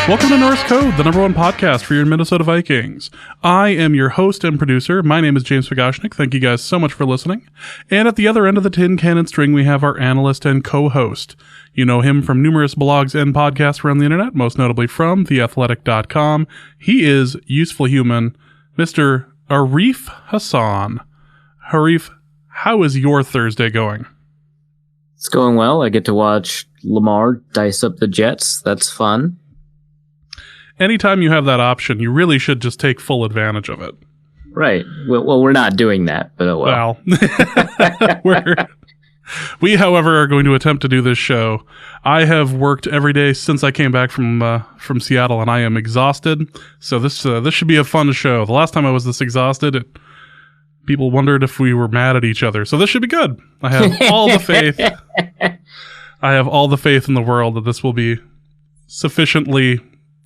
Welcome to Norse Code, the #1 podcast for your Minnesota Vikings. I am your host and producer. My name is James Fagashnik. Thank you guys so much for listening. And at the other end of the tin cannon string, we have our analyst and co-host. You know him from numerous blogs and podcasts around the internet, most notably from theathletic.com. He is useful human, Mr. Arif Hassan. Arif, how is your Thursday going? It's going well. I get to watch Lamar dice up the Jets. That's fun. Anytime you have that option, you really should just take full advantage of it. Right. Well, we're not doing that, but oh well. We, however, are going to attempt to do this show. I have worked every day since I came back from Seattle, and I am exhausted. So this should be a fun show. The last time I was this exhausted, people wondered if we were mad at each other. So this should be good. I have all the faith. I have all the faith in the world that this will be sufficiently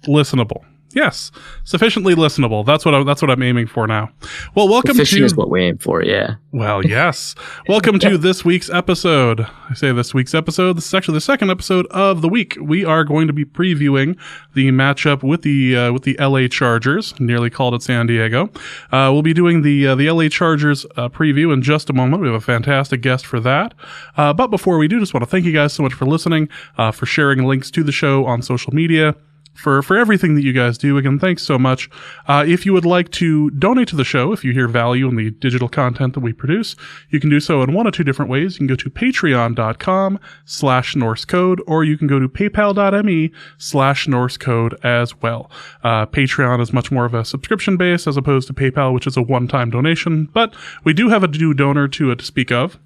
listenable. Yes, sufficiently listenable. That's what I'm aiming for now. Well, welcome Sufficient is what we aim for, yeah. Well, yes. Welcome to this week's episode. I say this week's episode. This is actually the second episode of the week. We are going to be previewing the matchup with the LA Chargers. Nearly called it San Diego. We'll be doing the LA Chargers preview in just a moment. We have a fantastic guest for that. But before we do, just want to thank you guys so much for listening, for sharing links to the show on social media. For everything that you guys do. Again, thanks so much. If you would like to donate to the show, if you hear value in the digital content that we produce, you can do so in one of two different ways. You can go to patreon.com/NorseCode, or you can go to paypal.me/NorseCode as well. Patreon is much more of a subscription base as opposed to PayPal, which is a one-time donation, but we do have a new donor to speak of.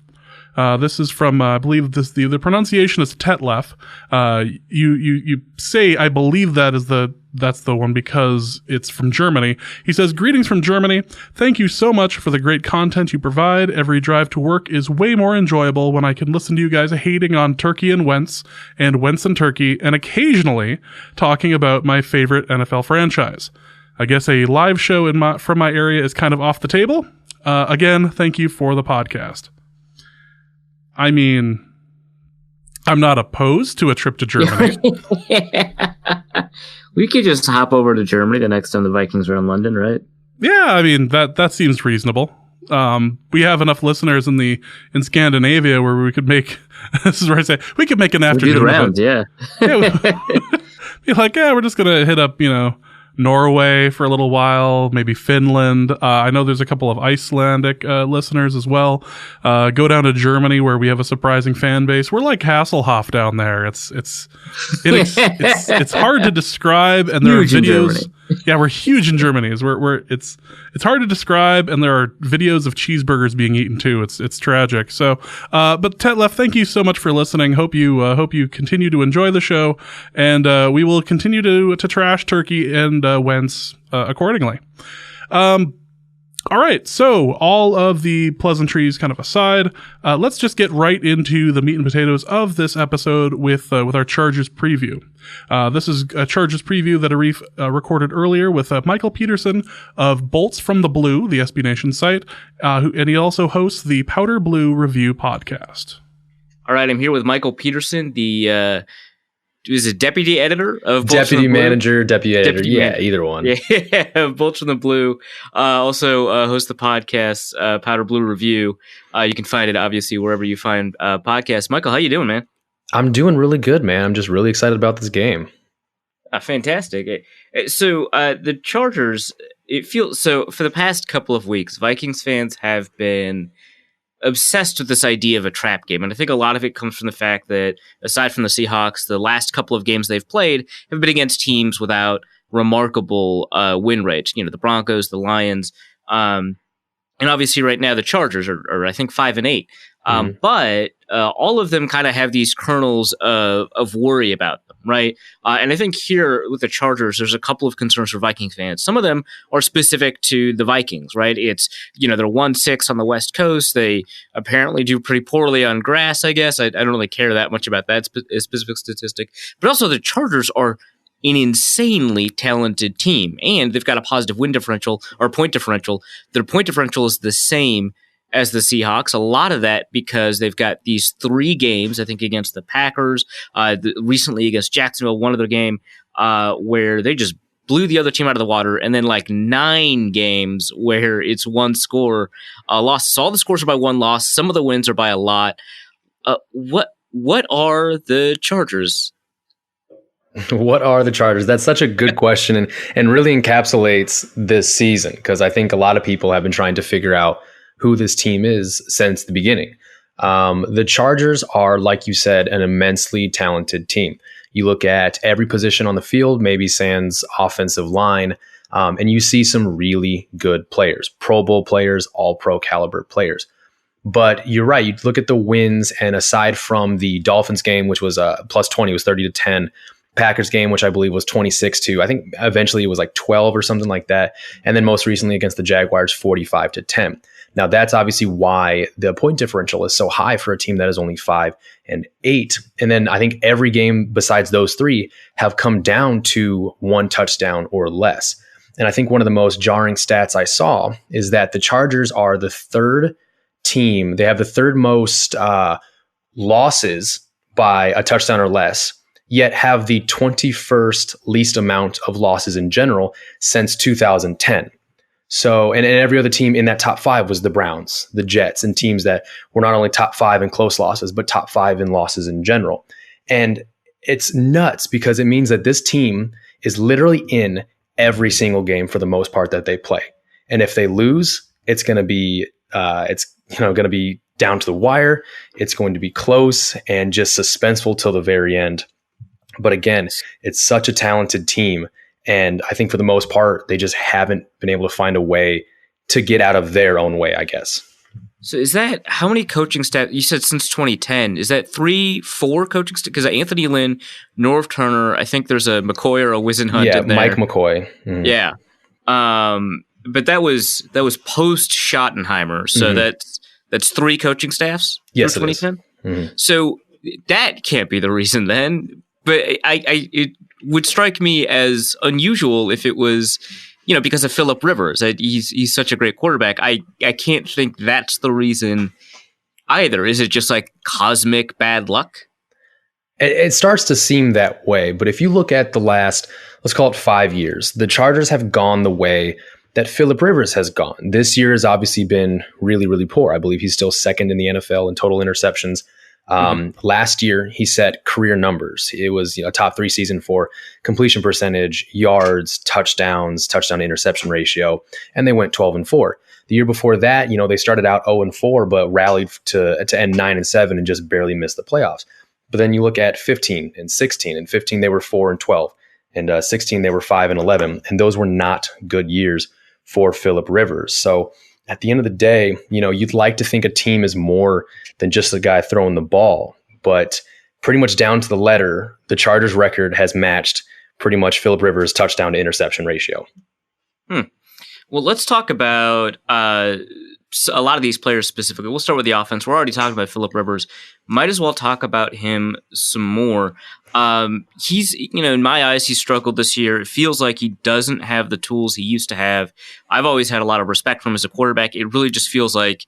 This is from, I believe the pronunciation is Tetlef. You say, I believe that's the one because it's from Germany. He says, "Greetings from Germany. Thank you so much for the great content you provide. Every drive to work is way more enjoyable when I can listen to you guys hating on Turkey and Wentz and Turkey, and occasionally talking about my favorite NFL franchise. I guess a live show from my area is kind of off the table. Again, thank you for the podcast." I mean, I'm not opposed to a trip to Germany. Yeah. We could just hop over to Germany the next time the Vikings are in London, right? Yeah, I mean, that seems reasonable. We have enough listeners in Scandinavia where we could make, this is where I say, we could make an afternoon. Do the rounds, yeah. Be like, we're just going to hit up, Norway for a little while, maybe Finland. I know there's a couple of Icelandic listeners as well. Go down to Germany where we have a surprising fan base. We're like Hasselhoff down there. It's hard to describe, and there huge are videos. Yeah, we're huge in Germany. It's hard to describe, and there are videos of cheeseburgers being eaten too. It's tragic. So, but Tetlef, thank you so much for listening. Hope you continue to enjoy the show, and we will continue to trash Turkey and Wentz accordingly. All right, so all of the pleasantries kind of aside, let's just get right into the meat and potatoes of this episode with our Chargers preview. This is a Chargers preview that Arif recorded earlier with Michael Peterson of Bolts from the Blue, the SB Nation site, and he also hosts the Powder Blue Review podcast. All right, I'm here with Michael Peterson, the is it deputy editor of Bolts Deputy manager, deputy editor. Either one. Yeah, Bolts from the Blue. Also hosts the podcast, Powder Blue Review. You can find it, obviously, wherever you find podcasts. Michael, how you doing, man? I'm doing really good, man. I'm just really excited about this game. Fantastic. So the Chargers, for the past couple of weeks, Vikings fans have been obsessed with this idea of a trap game. And I think a lot of it comes from the fact that, aside from the Seahawks, the last couple of games they've played have been against teams without remarkable win rates. The Broncos, the Lions, and obviously right now the Chargers are I think 5-8. But all of them kind of have these kernels of worry about them, right? And I think here with the Chargers, there's a couple of concerns for Vikings fans. Some of them are specific to the Vikings, right? It's, they're 1-6 on the West Coast. They apparently do pretty poorly on grass, I guess. I don't really care that much about that specific statistic. But also the Chargers are an insanely talented team, and they've got a positive win differential or point differential. Their point differential is the same as the Seahawks. A lot of that because they've got these 3 games, I think, against the Packers, recently against Jacksonville, one other game where they just blew the other team out of the water, and then like 9 games where it's one score loss. All the scores are by one loss. Some of the wins are by a lot. What are the Chargers? What are the Chargers? That's such a good question and really encapsulates this season, because I think a lot of people have been trying to figure out who this team is since the beginning. The Chargers are, like you said, an immensely talented team. You look at every position on the field, maybe sans offensive line, and you see some really good players, Pro Bowl players, all-pro caliber players. But you're right. You look at the wins, and aside from the Dolphins game, which was plus 20, was 30-10, Packers game, which I believe was 26-2. I think eventually it was like 12 or something like that. And then most recently against the Jaguars, 45-10. Now that's obviously why the point differential is so high for a team that is only 5-8. And then I think every game besides those 3 have come down to 1 touchdown or less. And I think one of the most jarring stats I saw is that the Chargers are the 3rd team. They have the 3rd most losses by a touchdown or less, yet have the 21st least amount of losses in general since 2010. So, and every other team in that top 5 was the Browns, the Jets, and teams that were not only top 5 in close losses, but top 5 in losses in general. And it's nuts because it means that this team is literally in every single game for the most part that they play. And if they lose, it's going to be, going to be down to the wire. It's going to be close and just suspenseful till the very end. But again, it's such a talented team. And I think for the most part, they just haven't been able to find a way to get out of their own way, I guess. So is that, how many coaching staff, you said since 2010, is that 3-4 coaching staff? Because Anthony Lynn, Norv Turner, I think there's a McCoy or a Whisenhunt in there. Mike McCoy. Mm-hmm. Yeah. But that was post Schottenheimer. So that's 3 coaching staffs? Yes, it is. 2010? Mm-hmm. So that can't be the reason then. But it would strike me as unusual if it was, because of Phillip Rivers. He's such a great quarterback. I can't think that's the reason either. Is it just like cosmic bad luck? It starts to seem that way. But if you look at the last, let's call it 5 years, the Chargers have gone the way that Phillip Rivers has gone. This year has obviously been really, really poor. I believe he's still 2nd in the NFL in total interceptions. Last year, he set career numbers. It was a top 3 season for completion percentage, yards, touchdowns, touchdown to interception ratio, and they went 12-4. The year before that, they started out 0-4, but rallied to end 9-7 and just barely missed the playoffs. But then you look at 15 and 16. In 15, they were 4-12, and 16 they were 5-11, and those were not good years for Phillip Rivers. So at the end of the day, you'd like to think a team is more than just the guy throwing the ball, but pretty much down to the letter, the Chargers record has matched pretty much Phillip Rivers' touchdown to interception ratio. Well, let's talk about a lot of these players specifically. We'll start with the offense. We're already talking about Phillip Rivers. Might as well talk about him some more. He's, in my eyes, he struggled this year. It feels like he doesn't have the tools he used to have. I've always had a lot of respect for him as a quarterback. It really just feels like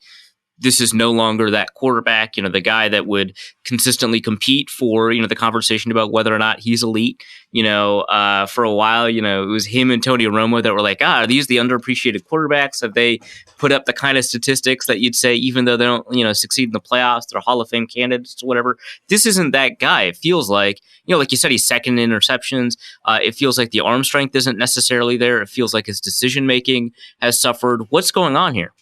this is no longer that quarterback, the guy that would consistently compete for, the conversation about whether or not he's elite. For a while, it was him and Tony Romo that were like, are these the underappreciated quarterbacks? Have they put up the kind of statistics that you'd say, even though they don't, succeed in the playoffs, they're Hall of Fame candidates or whatever? This isn't that guy. It feels like, like you said, he's 2nd in interceptions. It feels like the arm strength isn't necessarily there. It feels like his decision-making has suffered. What's going on here?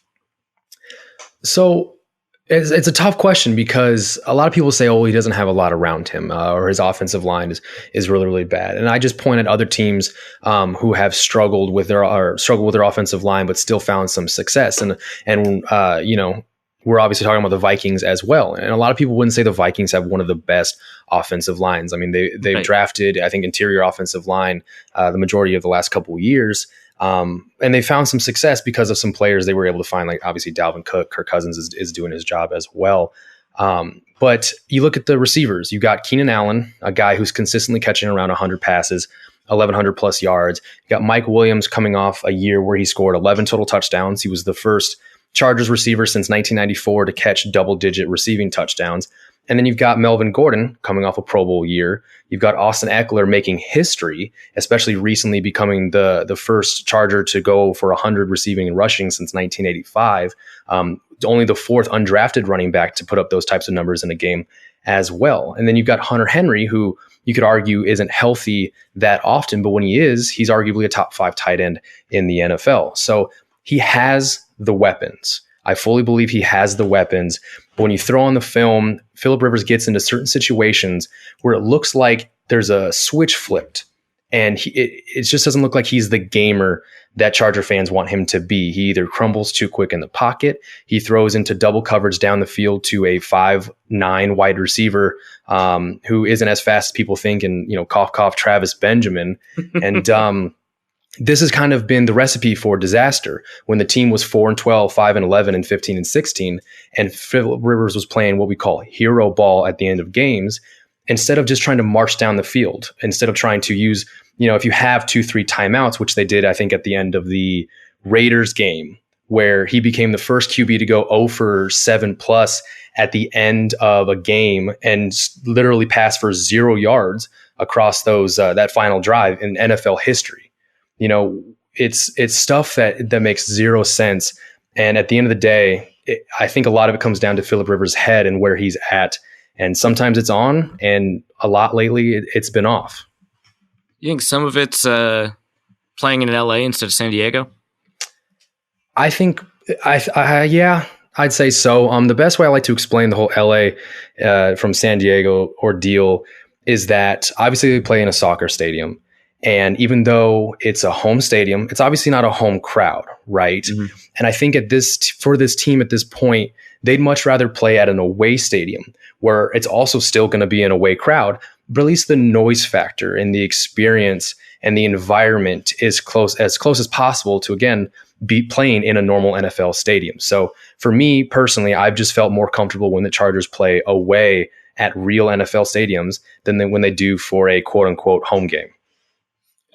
So it's a tough question because a lot of people say, he doesn't have a lot around him or his offensive line is really, really bad. And I just point at other teams who have struggled with their offensive line, but still found some success. And we're obviously talking about the Vikings as well. And a lot of people wouldn't say the Vikings have one of the best offensive lines. I mean, they've drafted, I think, interior offensive line the majority of the last couple of years. And they found some success because of some players they were able to find, like obviously Dalvin Cook, Kirk Cousins is doing his job as well. But you look at the receivers, you got Keenan Allen, a guy who's consistently catching around 100 passes, 1,100 plus yards. You got Mike Williams coming off a year where he scored 11 total touchdowns. He was the first Chargers receiver since 1994 to catch double-digit receiving touchdowns. And then you've got Melvin Gordon coming off a Pro Bowl year. You've got Austin Eckler making history, especially recently becoming the first Charger to go for 100 receiving and rushing since 1985. Only the fourth undrafted running back to put up those types of numbers in a game as well. And then you've got Hunter Henry, who you could argue isn't healthy that often, but when he is, he's arguably a top 5 tight end in the NFL. So he has the weapons. I fully believe he has the weapons. But when you throw on the film, Phillip Rivers gets into certain situations where it looks like there's a switch flipped, and it just doesn't look like he's the gamer that Charger fans want him to be. He either crumbles too quick in the pocket, he throws into double coverage down the field to a 5'9" wide receiver who isn't as fast as people think, and cough cough Travis Benjamin, and this has kind of been the recipe for disaster when the team was 4-12, 5-11, and 15-16, and Phillip Rivers was playing what we call hero ball at the end of games. Instead of just trying to march down the field, instead of trying to use, if you have 2-3 timeouts, which they did, I think, at the end of the Raiders game, where he became the first QB to go 0 for 7+ at the end of a game and literally pass for 0 yards across those that final drive in NFL history. It's stuff that makes zero sense. And at the end of the day, I think a lot of it comes down to Phillip Rivers' head and where he's at. And sometimes it's on, and a lot lately it's been off. You think some of it's playing in LA instead of San Diego? I think, yeah, I'd say so. The best way I like to explain the whole LA from San Diego ordeal is that obviously they play in a soccer stadium. And even though it's a home stadium, it's obviously not a home crowd, right? Mm-hmm. And I think for this team at this point, they'd much rather play at an away stadium where it's also still going to be an away crowd, but at least the noise factor and the experience and the environment is close as possible to, again, be playing in a normal NFL stadium. So for me personally, I've just felt more comfortable when the Chargers play away at real NFL stadiums than when they do for a quote unquote home game.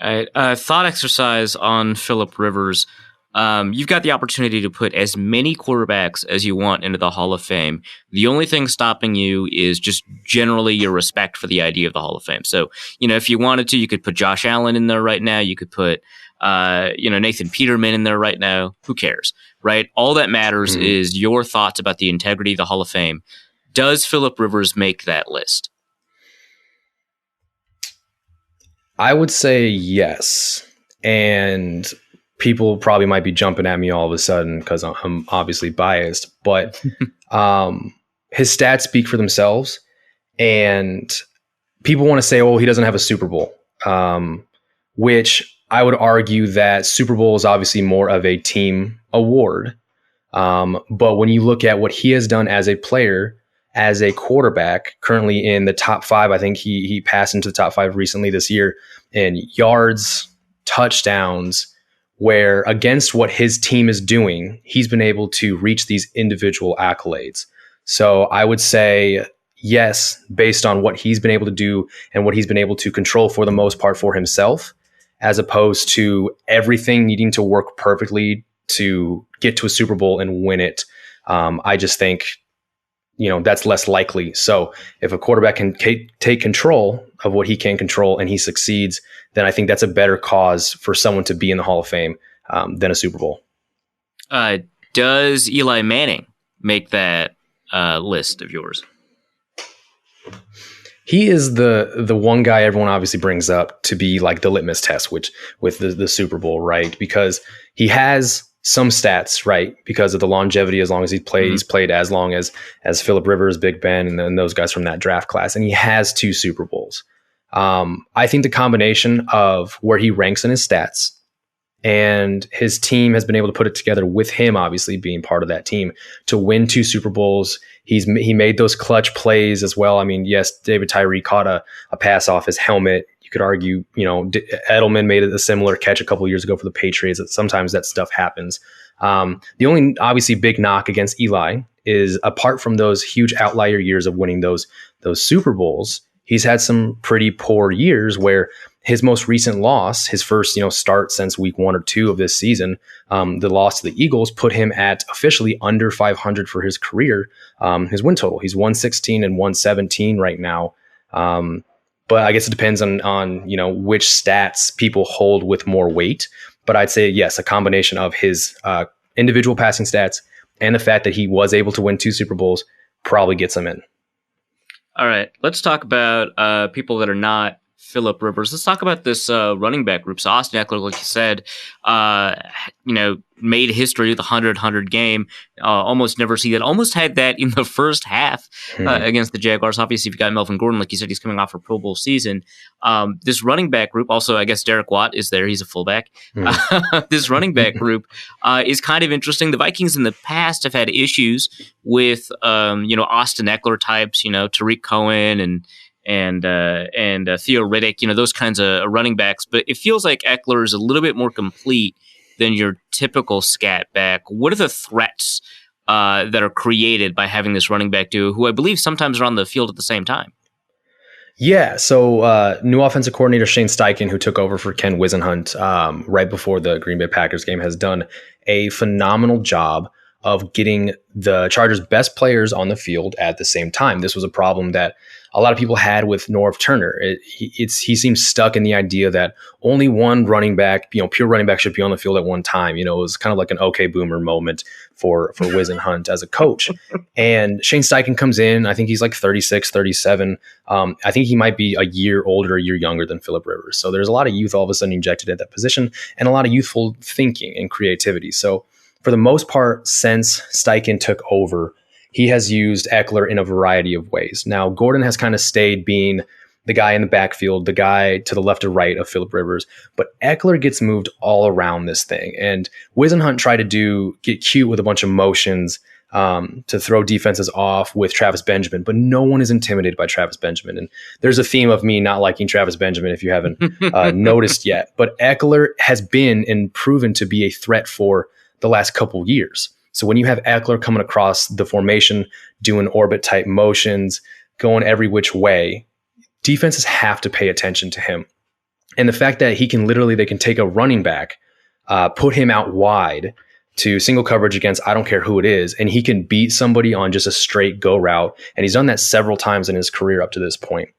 A thought exercise on Phillip Rivers. You've got the opportunity to put as many quarterbacks as you want into the Hall of Fame. The only thing stopping you is just generally your respect for the idea of the Hall of Fame. So, if you wanted to, you could put Josh Allen in there right now. You could put, Nathan Peterman in there right now. Who cares, right? All that matters is your thoughts about the integrity of the Hall of Fame. Does Phillip Rivers make that list? I would say yes. And people probably might be jumping at me all of a sudden because I'm obviously biased, but his stats speak for themselves. And people want to say, oh, he doesn't have a Super Bowl, which I would argue that Super Bowl is obviously more of a team award. But when you look at what he has done as a player, as a quarterback, currently in the top 5, I think he passed into the top 5 recently this year in yards, touchdowns, where against what his team is doing, he's been able to reach these individual accolades. So I would say yes, based on what he's been able to do and what he's been able to control for the most part for himself, as opposed to everything needing to work perfectly to get to a Super Bowl and win it. I just think that's less likely. So if a quarterback can take control of what he can control and he succeeds, then I think that's a better cause for someone to be in the Hall of Fame than a Super Bowl. Does Eli Manning make that list of yours? He is the one guy everyone obviously brings up to be like the litmus test, which with the Super Bowl, right? Because he has some stats, right? Because of the longevity, as long as he's played as long as Phillip Rivers, Big Ben, and then those guys from that draft class. And he has 2 Super Bowls. I think the combination of where he ranks in his stats and his team has been able to put it together with him, obviously being part of that team, to win 2 Super Bowls. He made those clutch plays as well. I mean, yes, David Tyree caught a pass off his helmet. You could argue, Edelman made a similar catch a couple of years ago for the Patriots. Sometimes that stuff happens. The only obviously big knock against Eli is, apart from those huge outlier years of winning those Super Bowls, he's had some pretty poor years where his most recent loss, his first, start since week 1 or 2 of this season, the loss to the Eagles put him at officially under 500 for his career, his win total. He's 116 and 117 right now. But I guess it depends on which stats people hold with more weight. But I'd say, yes, a combination of his individual passing stats and the fact that he was able to win 2 Super Bowls probably gets him in. All right, let's talk about people that are not Phillip Rivers. Let's talk about this running back group. So Austin Ekeler, like you said, made history with the 100-100 game. Almost never see that. Almost had that in the first half against the Jaguars. Obviously, if you got Melvin Gordon, like you said, he's coming off a Pro Bowl season. This running back group, also, I guess Derek Watt is there. He's a fullback. This running back group is kind of interesting. The Vikings in the past have had issues with, Austin Ekeler types, Tariq Cohen and Theo Riddick, those kinds of running backs. But it feels like Ekeler is a little bit more complete than your typical scat back. What are the threats that are created by having this running back duo, who I believe sometimes are on the field at the same time? Yeah, so new offensive coordinator Shane Steichen, who took over for Ken Wisenhunt right before the Green Bay Packers game, has done a phenomenal job of getting the Chargers' best players on the field at the same time. This was a problem that a lot of people had with Norv Turner. He seems stuck in the idea that only one running back, pure running back, should be on the field at one time. It was kind of like an okay boomer moment for Wisenhunt as a coach. And Shane Steichen comes in. I think he's like 36, 37. I think he might be a year older, a year younger than Phillip Rivers. So there's a lot of youth all of a sudden injected at that position and a lot of youthful thinking and creativity. So for the most part, since Steichen took over, he has used Ekeler in a variety of ways. Now, Gordon has kind of stayed being the guy in the backfield, the guy to the left or right of Phillip Rivers, but Ekeler gets moved all around this thing. And Wisenhunt tried to get cute with a bunch of motions to throw defenses off with Travis Benjamin, but no one is intimidated by Travis Benjamin. And there's a theme of me not liking Travis Benjamin if you haven't noticed yet. But Ekeler has been and proven to be a threat for the last couple years. So when you have Ekeler coming across the formation, doing orbit type motions, going every which way, defenses have to pay attention to him. And the fact that they can take a running back, put him out wide to single coverage against I don't care who it is, and he can beat somebody on just a straight go route. And he's done that several times in his career up to this point.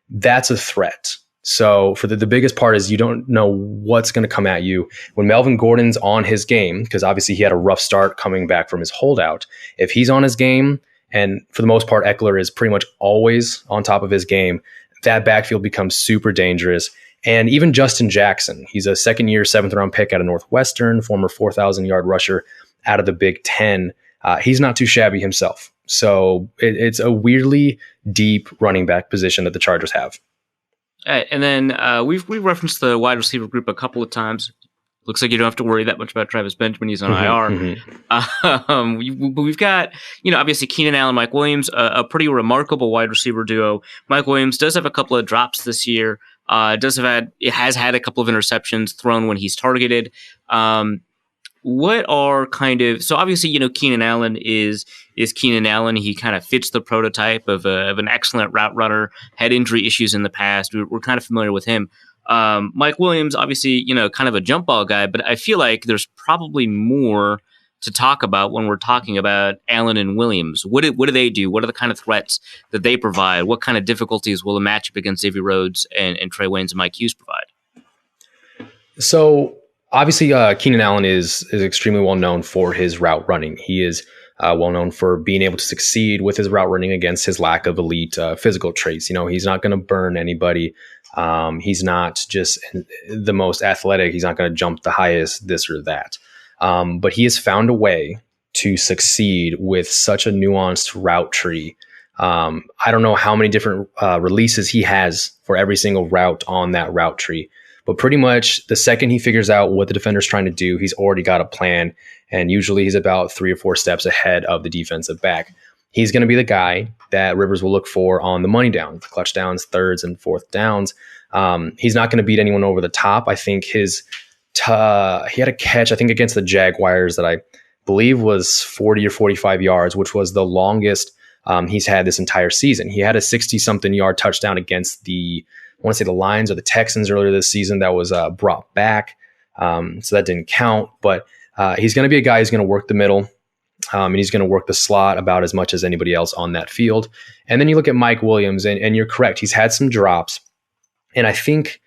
That's a threat. So for the biggest part is you don't know what's going to come at you. When Melvin Gordon's on his game, because obviously he had a rough start coming back from his holdout, if he's on his game, and for the most part Ekeler is pretty much always on top of his game, that backfield becomes super dangerous. And even Justin Jackson, he's a second-year, 7th-round pick out of Northwestern, former 4,000-yard rusher out of the Big Ten. He's not too shabby himself. So it's a weirdly deep running back position that the Chargers have. All right, and then we've referenced the wide receiver group a couple of times. Looks like you don't have to worry that much about Travis Benjamin. He's on IR. We've got, obviously Keenan Allen, Mike Williams, a pretty remarkable wide receiver duo. Mike Williams does have a couple of drops this year. Has had a couple of interceptions thrown when he's targeted. What are so obviously, Keenan Allen is Keenan Allen. He kind of fits the prototype of an excellent route runner, had injury issues in the past. We're kind of familiar with him. Mike Williams, obviously, kind of a jump ball guy, but I feel like there's probably more to talk about when we're talking about Allen and Williams. What do they do? What are the kind of threats that they provide? What kind of difficulties will a matchup against Xavier Rhodes and Trey Waynes and Mike Hughes provide? So obviously, Keenan Allen is extremely well known for his route running. He is well known for being able to succeed with his route running against his lack of elite physical traits. He's not going to burn anybody. He's not just the most athletic. He's not going to jump the highest, this or that. But he has found a way to succeed with such a nuanced route tree. I don't know how many different releases he has for every single route on that route tree. But pretty much the second he figures out what the defender's trying to do, he's already got a plan. And usually he's about 3 or 4 steps ahead of the defensive back. He's going to be the guy that Rivers will look for on the money down, clutch downs, thirds and fourth downs. He's not going to beat anyone over the top. I think he had a catch, I think, against the Jaguars that I believe was 40 or 45 yards, which was the longest he's had this entire season. He had a 60-something yard touchdown against the want to say the Lions or the Texans earlier this season that was brought back. So that didn't count. But he's going to be a guy who's going to work the middle. And he's going to work the slot about as much as anybody else on that field. And then you look at Mike Williams, and you're correct. He's had some drops. And I think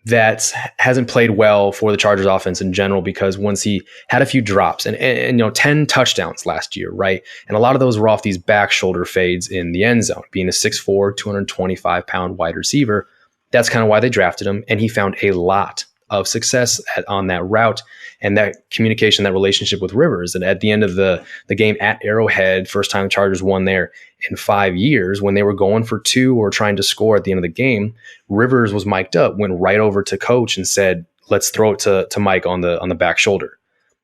that hasn't played well for the Chargers offense in general, because once he had a few drops and 10 touchdowns last year, right? And a lot of those were off these back shoulder fades in the end zone. Being a 6'4", 225-pound wide receiver, that's kind of why they drafted him. And he found a lot of success on that route and that communication, that relationship with Rivers. And at the end of the game at Arrowhead, first time the Chargers won there in 5 years, when they were going for 2 or trying to score at the end of the game, Rivers was mic'd up, went right over to coach and said, let's throw it to Mike on the back shoulder.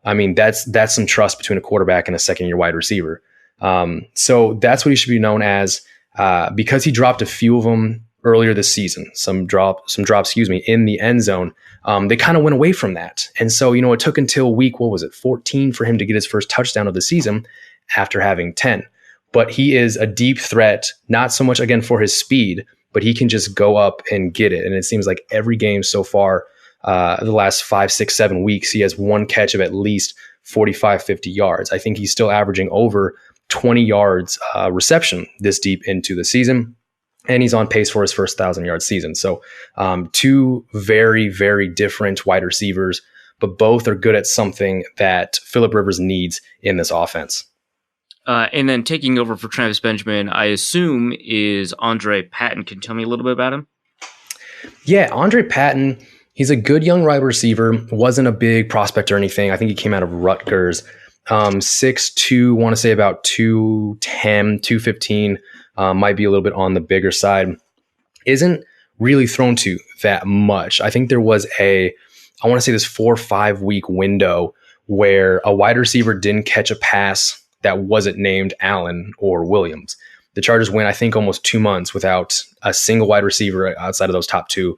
I mean, that's some trust between a quarterback and a second-year wide receiver. So that's what he should be known as, because he dropped a few of them earlier this season, some drops, in the end zone. They kind of went away from that. And so, it took until week, 14 for him to get his first touchdown of the season after having 10. But he is a deep threat, not so much, again, for his speed, but he can just go up and get it. And it seems like every game so far, the last 5, 6, 7 weeks, he has one catch of at least 45, 50 yards. I think he's still averaging over 20 yards reception this deep into the season. And he's on pace for his first 1,000-yard season. So 2 very, very different wide receivers, but both are good at something that Phillip Rivers needs in this offense. And then taking over for Travis Benjamin, I assume, is Andre Patton. Can you tell me a little bit about him? Yeah, Andre Patton, he's a good young wide receiver. Wasn't a big prospect or anything. I think he came out of Rutgers. 6'2", want to say about 210, 215. Might be a little bit on the bigger side. Isn't really thrown to that much. I think there was I want to say this 4 or 5 week window where a wide receiver didn't catch a pass that wasn't named Allen or Williams. The Chargers went, I think, almost 2 months without a single wide receiver outside of those top 2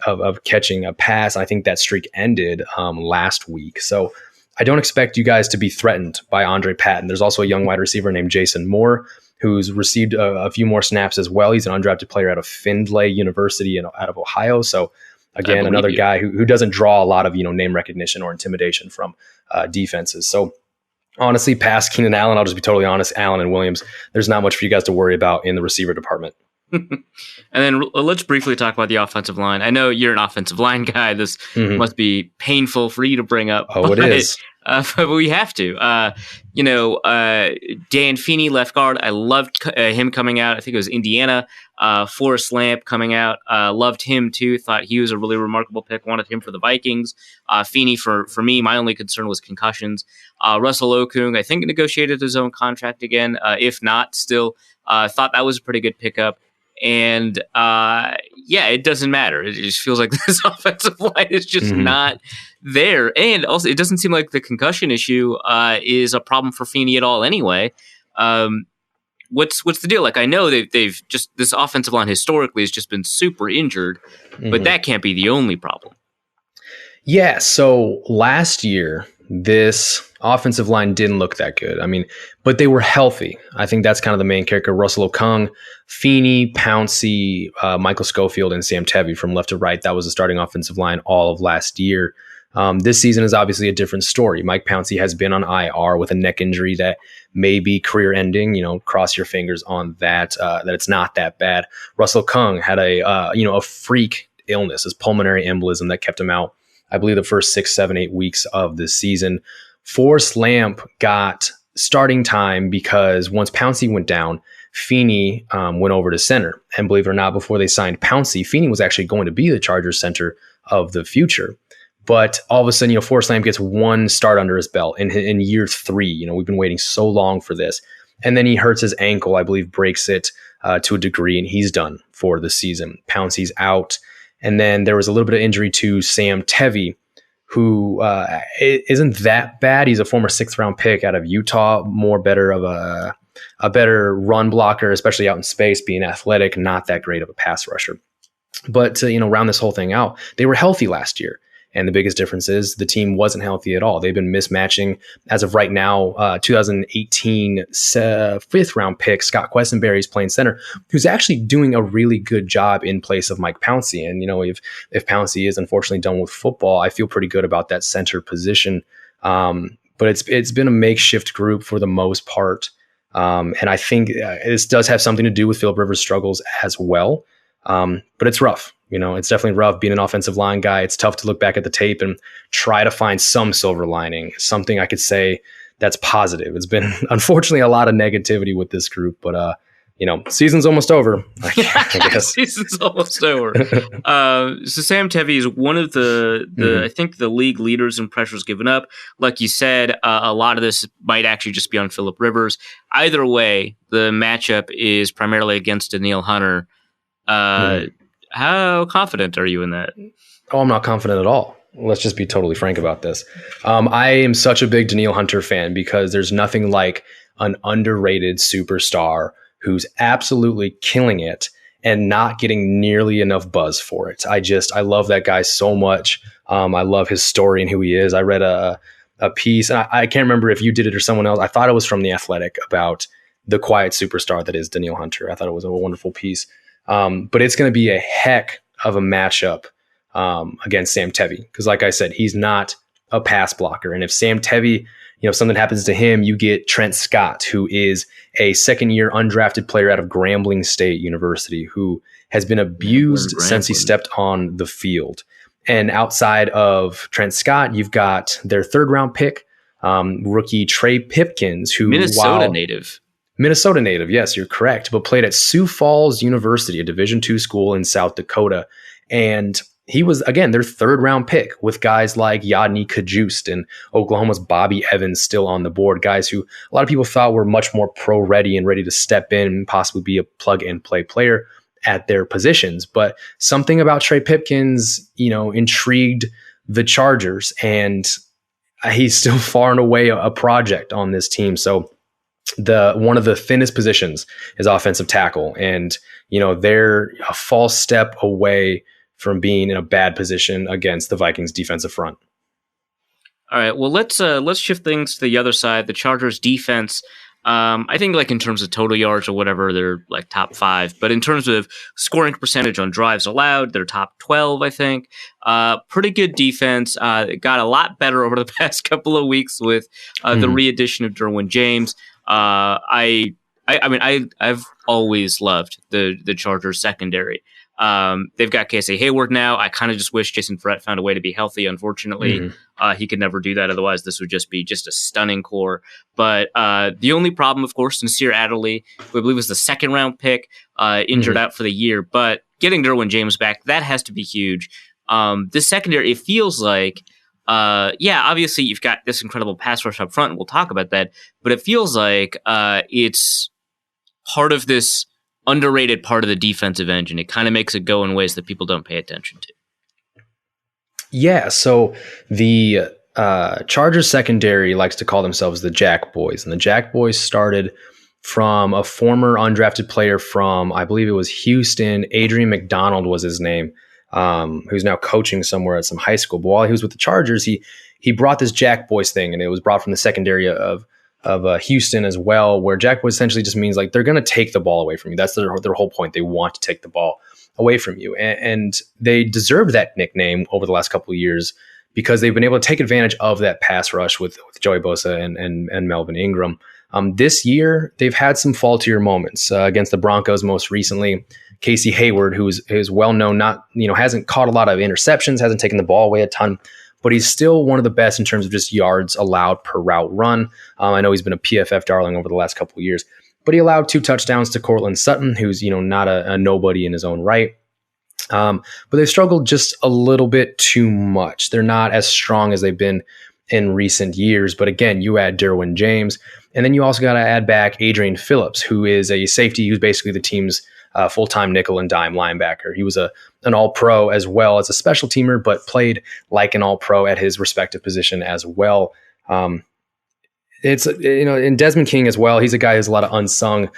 of catching a pass. I think that streak ended last week. So I don't expect you guys to be threatened by Andre Patton. There's also a young wide receiver named Jason Moore, who's received a few more snaps as well. He's an undrafted player out of Findlay University out of Ohio. So again, another guy who doesn't draw a lot of name recognition or intimidation from defenses. So honestly, past Keenan Allen, I'll just be totally honest, Allen and Williams, there's not much for you guys to worry about in the receiver department. And then let's briefly talk about the offensive line. I know you're an offensive line guy. This must be painful for you to bring up. Oh, it is. But we have to. Dan Feeney, left guard. I loved him coming out. I think it was Indiana. Forrest Lamp coming out. Loved him too. Thought he was a really remarkable pick. Wanted him for the Vikings. Feeney, for me, my only concern was concussions. Russell Okung, I think, negotiated his own contract again. If not, still thought that was a pretty good pickup. And it doesn't matter. It just feels like this offensive line is just not there. And also, it doesn't seem like the concussion issue is a problem for Feeney at all anyway. What's the deal? Like, I know they've just, this offensive line historically has just been super injured, but that can't be the only problem. Yeah, so last year, this offensive line didn't look that good. I mean, but they were healthy. I think that's kind of the main character. Russell Okung, Feeney, Pouncey, Michael Schofield, and Sam Tevy from left to right. That was the starting offensive line all of last year. This season is obviously a different story. Mike Pouncey has been on IR with a neck injury that may be career-ending. Cross your fingers on that, that it's not that bad. Russell Okung had a freak illness, his pulmonary embolism that kept him out, I believe, the first 6, 7, 8 weeks of this season. Forrest Lamp got starting time because once Pouncey went down, Feeney went over to center. And believe it or not, before they signed Pouncey, Feeney was actually going to be the Chargers center of the future. But all of a sudden, Forrest Lamp gets one start under his belt in year 3. We've been waiting so long for this. And then he hurts his ankle, I believe, breaks it to a degree, and he's done for the season. Pouncey's out. And then there was a little bit of injury to Sam Tevy, who isn't that bad. He's a former 6th-round pick out of Utah, better of a better run blocker, especially out in space, being athletic, not that great of a pass rusher. But to round this whole thing out, they were healthy last year. And the biggest difference is the team wasn't healthy at all. They've been mismatching as of right now. 2018 fifth round pick Scott Quessenberry is playing center, who's actually doing a really good job in place of Mike Pouncey. And if Pouncey is unfortunately done with football, I feel pretty good about that center position. But it's been a makeshift group for the most part. And I think this does have something to do with Philip Rivers' struggles as well. But it's rough. It's definitely rough being an offensive line guy. It's tough to look back at the tape and try to find some silver lining, something I could say that's positive. It's been, unfortunately, a lot of negativity with this group, but, season's almost over, I guess. Season's almost over. So Sam Tevi is one of the I think the league leaders in pressures given up. Like you said, a lot of this might actually just be on Philip Rivers. Either way, the matchup is primarily against Danielle Hunter. How confident are you in that? Oh, I'm not confident at all. Let's just be totally frank about this. I am such a big Danielle Hunter fan because there's nothing like an underrated superstar who's absolutely killing it and not getting nearly enough buzz for it. I love that guy so much. I love his story and who he is. I read a piece, and I can't remember if you did it or someone else. I thought it was from The Athletic about the quiet superstar that is Danielle Hunter. I thought it was a wonderful piece. But it's going to be a heck of a matchup against Sam Tevi. Because like I said, he's not a pass blocker. And if Sam Tevi, if something happens to him, you get Trent Scott, who is a second-year undrafted player out of Grambling State University, who has been abused since he stepped on the field. And outside of Trent Scott, you've got their third-round pick, rookie Trey Pipkins, who Minnesota native, yes, you're correct, but played at Sioux Falls University, a Division II school in South Dakota. And he was, again, their third-round pick with guys like Yadni Kajust and Oklahoma's Bobby Evans still on the board, guys who a lot of people thought were much more pro-ready and ready to step in and possibly be a plug-and-play player at their positions. But something about Trey Pipkins, intrigued the Chargers, and he's still far and away a project on this team. So one of the thinnest positions is offensive tackle, and they're a false step away from being in a bad position against the Vikings defensive front. All right, well let's shift things to the other side. The Chargers defense, I think like in terms of total yards or whatever, they're like top 5, but in terms of scoring percentage on drives allowed, they're top 12, I think. Pretty good defense. It got a lot better over the past couple of weeks with the re-addition of Derwin James. I've always loved the Chargers secondary. They've got Casey Hayward now. I kind of just wish Jason Verrett found a way to be healthy. Unfortunately, he could never do that. Otherwise, this would just be a stunning core. But the only problem, of course, Nasir Adderley, who I believe was the second-round pick, injured out for the year. But getting Derwin James back, that has to be huge. This secondary, it feels like, obviously you've got this incredible pass rush up front, and we'll talk about that. But it feels like it's part of this underrated part of the defensive engine. It kind of makes it go in ways that people don't pay attention to. Yeah, so the Chargers secondary likes to call themselves the Jack Boys, and the Jack Boys started from a former undrafted player from, I believe it was Houston. Adrian McDonald was his name, who's now coaching somewhere at some high school. But while he was with the Chargers, he brought this Jack Boys thing, and it was brought from the secondary of Houston as well, where Jack Boys essentially just means like they're going to take the ball away from you. That's their whole point. They want to take the ball away from you. And they deserved that nickname over the last couple of years because they've been able to take advantage of that pass rush with Joey Bosa and Melvin Ingram. This year, they've had some faultier moments against the Broncos most recently. Casey Hayward, who is well known, hasn't caught a lot of interceptions, hasn't taken the ball away a ton, but he's still one of the best in terms of just yards allowed per route run. I know he's been a PFF darling over the last couple of years, but he allowed 2 touchdowns to Cortland Sutton, who's not a nobody in his own right. But they've struggled just a little bit too much. They're not as strong as they've been in recent years. But again, you add Derwin James, and then you also got to add back Adrian Phillips, who is a safety who's basically the team's full-time nickel and dime linebacker. He was an all-pro as well as a special teamer, but played like an all-pro at his respective position as well. It's and Desmond King as well. He's a guy who has a lot of unsung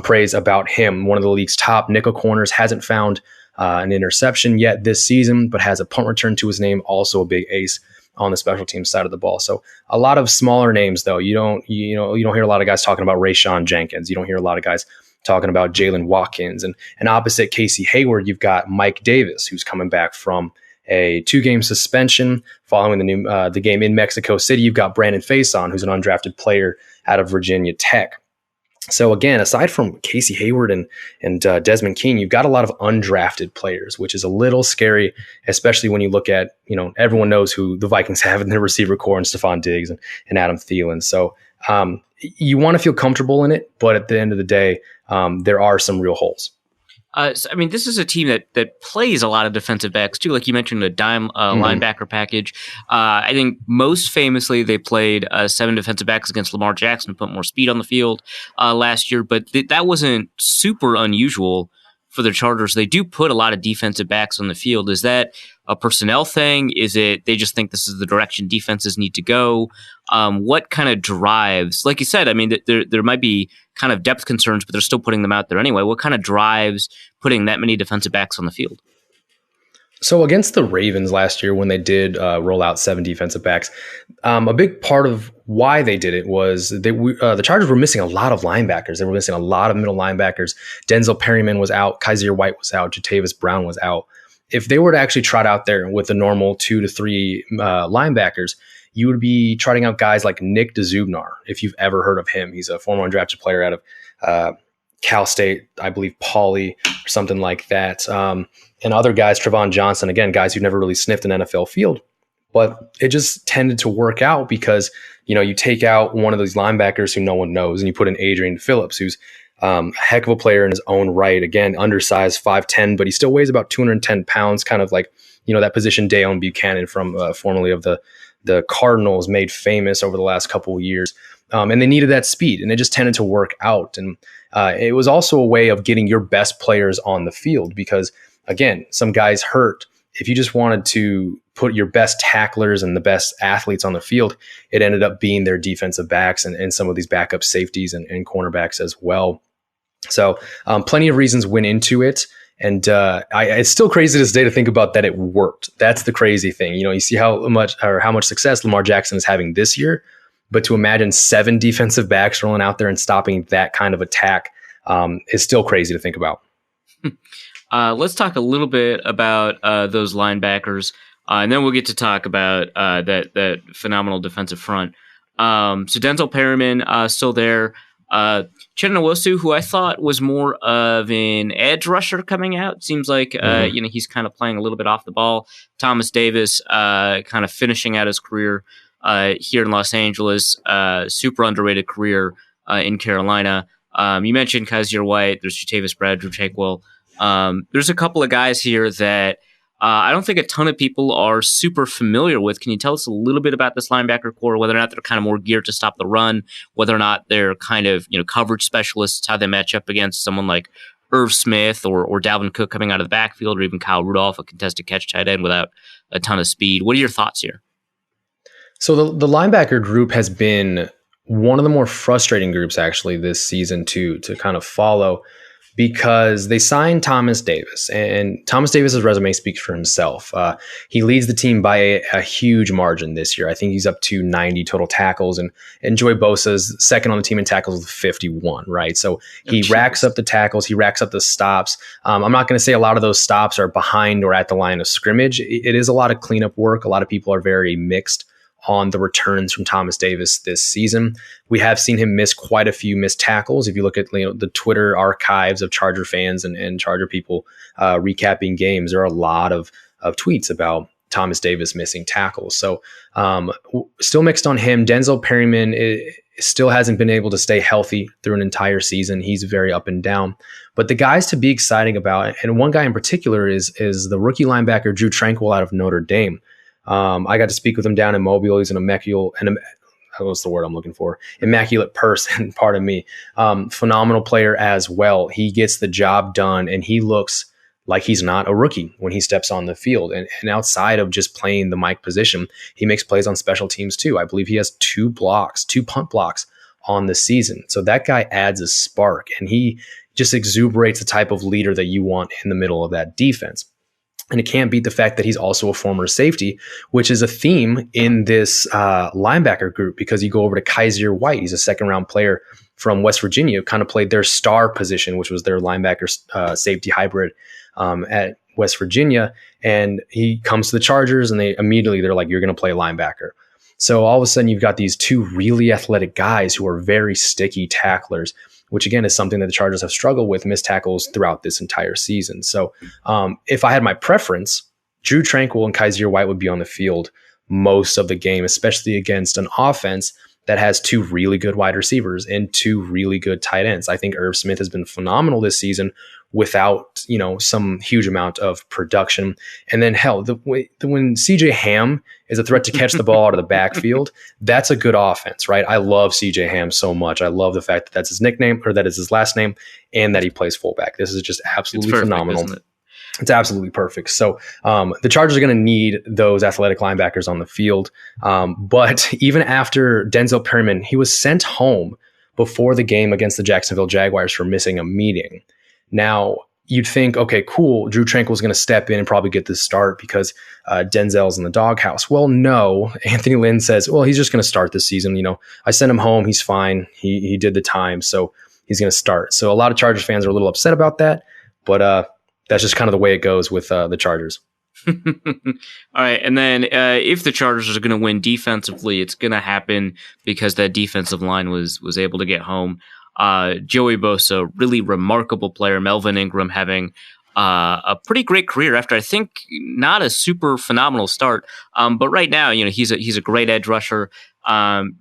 praise about him. One of the league's top nickel corners, hasn't found an interception yet this season, but has a punt return to his name, also a big ace on the special team side of the ball. So a lot of smaller names, though. You don't hear a lot of guys talking about Rayshawn Jenkins. You don't hear a lot of guys talking about Jalen Watkins. And opposite Casey Hayward, you've got Mike Davis, who's coming back from a 2-game suspension following the game in Mexico City. You've got Brandon Faison, who's an undrafted player out of Virginia Tech. So again, aside from Casey Hayward and Desmond King, you've got a lot of undrafted players, which is a little scary, especially when you look at, everyone knows who the Vikings have in their receiver core, and Stephon Diggs and Adam Thielen. So you want to feel comfortable in it, but at the end of the day, there are some real holes. This is a team that plays a lot of defensive backs too. Like you mentioned, a dime linebacker package. I think most famously they played 7 defensive backs against Lamar Jackson to put more speed on the field last year. But that wasn't super unusual for the Chargers. They do put a lot of defensive backs on the field. Is that a personnel thing? Is it they just think this is the direction defenses need to go? What kind of drives, like you said, there might be kind of depth concerns, but they're still putting them out there anyway. What kind of drives putting that many defensive backs on the field? So against the Ravens last year, when they did roll out 7 defensive backs, a big part of why they did it was the Chargers were missing a lot of linebackers. They were missing a lot of middle linebackers. Denzel Perryman was out. Kaiser White was out. Jatavis Brown was out. If they were to actually trot out there with the normal 2 to 3 linebackers, you would be trotting out guys like Nick DeZubnar, if you've ever heard of him. He's a former undrafted player out of Cal State, I believe Pauley or something like that. And other guys, Trevon Johnson, again, guys who've never really sniffed an NFL field. But it just tended to work out because, you take out one of these linebackers who no one knows and you put in Adrian Phillips, who's a heck of a player in his own right. Again, undersized, 5'10", but he still weighs about 210 pounds, kind of like, that position Deion Buchanan from formerly of the Cardinals made famous over the last couple of years. And they needed that speed, and it just tended to work out. And it was also a way of getting your best players on the field because, again, some guys hurt. If you just wanted to put your best tacklers and the best athletes on the field, it ended up being their defensive backs and some of these backup safeties and cornerbacks as well. So plenty of reasons went into it. And it's still crazy to this day to think about that it worked. That's the crazy thing. You see how much success Lamar Jackson is having this year, but to imagine 7 defensive backs rolling out there and stopping that kind of attack is still crazy to think about. Let's talk a little bit about those linebackers, and then we'll get to talk about that phenomenal defensive front. So Denzel Perryman still there. Chinonwosu, who I thought was more of an edge rusher coming out, seems like he's kind of playing a little bit off the ball. Thomas Davis kind of finishing out his career here in Los Angeles, super underrated career in Carolina. You mentioned Kaiser White. There's Jatavis Brown, Drew Chakewell. There's a couple of guys here that I don't think a ton of people are super familiar with. Can you tell us a little bit about this linebacker core, whether or not they're kind of more geared to stop the run, whether or not they're kind of, coverage specialists, how they match up against someone like Irv Smith or Dalvin Cook coming out of the backfield, or even Kyle Rudolph, a contested catch tight end without a ton of speed. What are your thoughts here? So the linebacker group has been one of the more frustrating groups actually this season to kind of follow, because they signed Thomas Davis, and Thomas Davis's resume speaks for himself. He leads the team by a huge margin this year. I think he's up to 90 total tackles, and Joey Bosa's second on the team in tackles with 51, right? So he racks up the tackles, he racks up the stops. I'm not going to say a lot of those stops are behind or at the line of scrimmage. It is a lot of cleanup work. A lot of people are very mixed on the returns from Thomas Davis this season. We have seen him miss quite a few missed tackles. If you look at the Twitter archives of Charger fans and Charger people recapping games, there are a lot of tweets about Thomas Davis missing tackles. So still mixed on him. Denzel Perryman still hasn't been able to stay healthy through an entire season. He's very up and down. But the guys to be exciting about, and one guy in particular is the rookie linebacker Drew Tranquill out of Notre Dame. I got to speak with him down in Mobile. He's an what's the word I'm looking for? Immaculate person, pardon me. Phenomenal player as well. He gets the job done, and he looks like he's not a rookie when he steps on the field. And outside of just playing the Mike position, he makes plays on special teams too. I believe he has 2 punt blocks on the season. So that guy adds a spark, and he just exuberates the type of leader that you want in the middle of that defense. And it can't beat the fact that he's also a former safety, which is a theme in this linebacker group, because you go over to Kaiser White. He's a second-round player from West Virginia, kind of played their star position, which was their linebacker safety hybrid at West Virginia. And he comes to the Chargers, and they're like, you're going to play linebacker. So all of a sudden, you've got these two really athletic guys who are very sticky tacklers, which again is something that the Chargers have struggled with, missed tackles throughout this entire season. So if I had my preference, Drew Tranquill and Kaiser White would be on the field most of the game, especially against an offense that has two really good wide receivers and two really good tight ends. I think Irv Smith has been phenomenal this season without, some huge amount of production. And then when CJ Ham is a threat to catch the ball out of the backfield, that's a good offense, right? I love CJ Ham so much. I love the fact that that's his nickname, or that is his last name, and that he plays fullback. This is just absolutely phenomenal. Isn't it? It's absolutely perfect. So the Chargers are going to need those athletic linebackers on the field. But even after Denzel Perryman, he was sent home before the game against the Jacksonville Jaguars for missing a meeting. Now, you'd think, okay, cool, Drew Tranquill's going to step in and probably get this start because Denzel's in the doghouse. Well, no. Anthony Lynn says, well, he's just going to start this season. I sent him home. He's fine. He did the time, so he's going to start. So a lot of Chargers fans are a little upset about that, but that's just kind of the way it goes with the Chargers. All right, and then if the Chargers are going to win defensively, it's going to happen because that defensive line was able to get home. Joey Bosa, really remarkable player. Melvin Ingram having a pretty great career after, I think, not a super phenomenal start. But right now, he's a great edge rusher.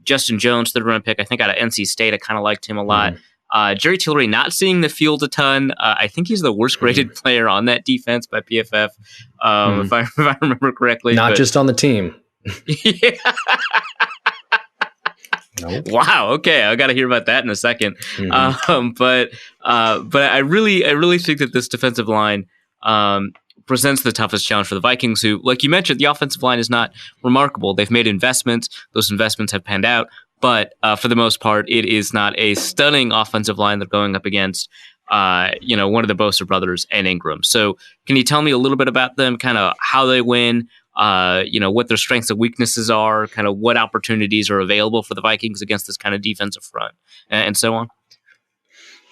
Justin Jones, third round pick, I think out of NC State. I kind of liked him a lot. Jerry Tillery not seeing the field a ton. I think he's the worst graded player on that defense by PFF, if I remember correctly. Not just on the team. Yeah. Nope. Wow. Okay, I got to hear about that in a second. But I really think that this defensive line presents the toughest challenge for the Vikings, who, like you mentioned, the offensive line is not remarkable. They've made investments; those investments have panned out. But for the most part, it is not a stunning offensive line they're going up against. One of the Bosa brothers and Ingram. So, can you tell me a little bit about them? Kind of how they win. What their strengths and weaknesses are, kind of what opportunities are available for the Vikings against this kind of defensive front, and so on.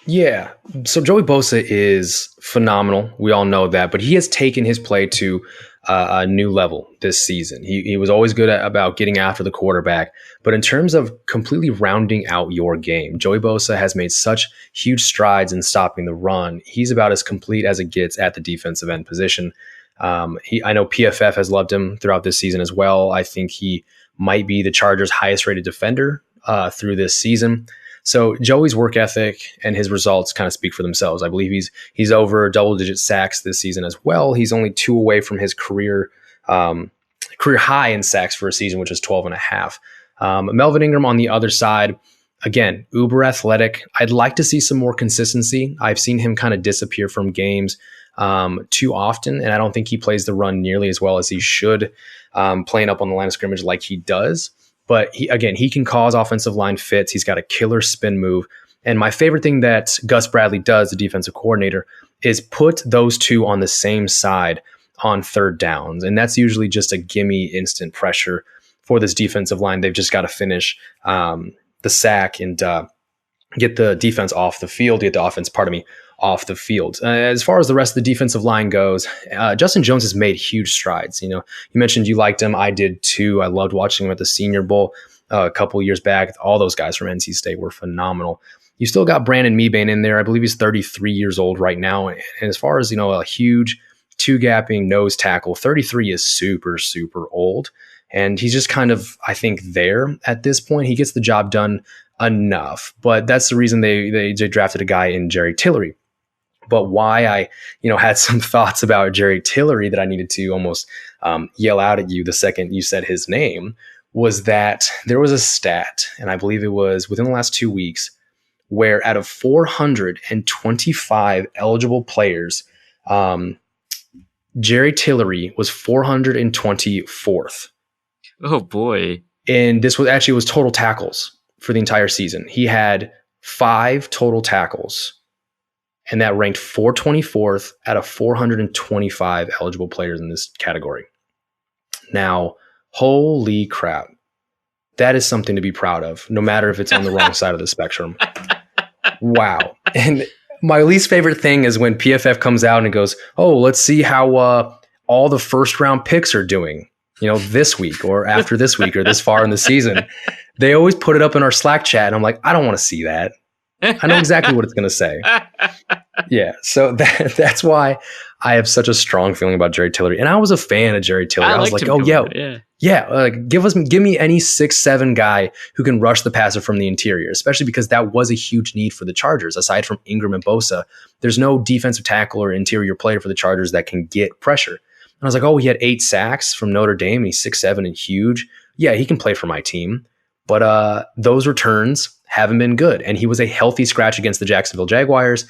Yeah. So Joey Bosa is phenomenal. We all know that, but he has taken his play to a new level this season. He was always good about getting after the quarterback, but in terms of completely rounding out your game, Joey Bosa has made such huge strides in stopping the run. He's about as complete as it gets at the defensive end position. I know PFF has loved him throughout this season as well. I think he might be the Chargers' highest rated defender through this season. So Joey's work ethic and his results kind of speak for themselves. I believe he's over double-digit sacks this season as well. He's only 2 away from his career high in sacks for a season, which is 12.5. Melvin Ingram on the other side, again, uber athletic. I'd like to see some more consistency. I've seen him kind of disappear from games too often, and I don't think he plays the run nearly as well as he should, playing up on the line of scrimmage like he does. But he can cause offensive line fits. He's got a killer spin move. And my favorite thing that Gus Bradley does, the defensive coordinator, is put those two on the same side on third downs. And that's usually just a gimme instant pressure for this defensive line. They've just got to finish the sack and get the defense off the field, get the offense, off the field. As far as the rest of the defensive line goes, Justin Jones has made huge strides. You mentioned you liked him. I did too. I loved watching him at the Senior Bowl a couple of years back. All those guys from NC State were phenomenal. You still got Brandon Mebane in there. I believe he's 33 years old right now. And as far as, a huge two-gapping nose tackle, 33 is super, super old. And he's just kind of, I think, there at this point. He gets the job done enough. But that's the reason they drafted a guy in Jerry Tillery. But why I, had some thoughts about Jerry Tillery that I needed to almost yell out at you the second you said his name was that there was a stat, and I believe it was within the last 2 weeks, where out of 425 eligible players, Jerry Tillery was 424th. Oh boy! And this was total tackles for the entire season. He had 5 total tackles. and that ranked 424th out of 425 eligible players in this category. Now, holy crap. That is something to be proud of, no matter if it's on the wrong side of the spectrum. Wow. And my least favorite thing is when PFF comes out and goes, oh, let's see how all the first round picks are doing, this week or after this week or this far in the season. They always put it up in our Slack chat. And I'm like, I don't want to see that. I know exactly what it's going to say. Yeah. So that's why I have such a strong feeling about Jerry Tillery. And I was a fan of Jerry Tillery. I was like, oh, yeah. Give me any 6'7" guy who can rush the passer from the interior, especially because that was a huge need for the Chargers. Aside from Ingram and Bosa, there's no defensive tackle or interior player for the Chargers that can get pressure. And I was like, oh, he had 8 sacks from Notre Dame. He's 6'7" and huge. Yeah, he can play for my team. But those returns haven't been good. And he was a healthy scratch against the Jacksonville Jaguars.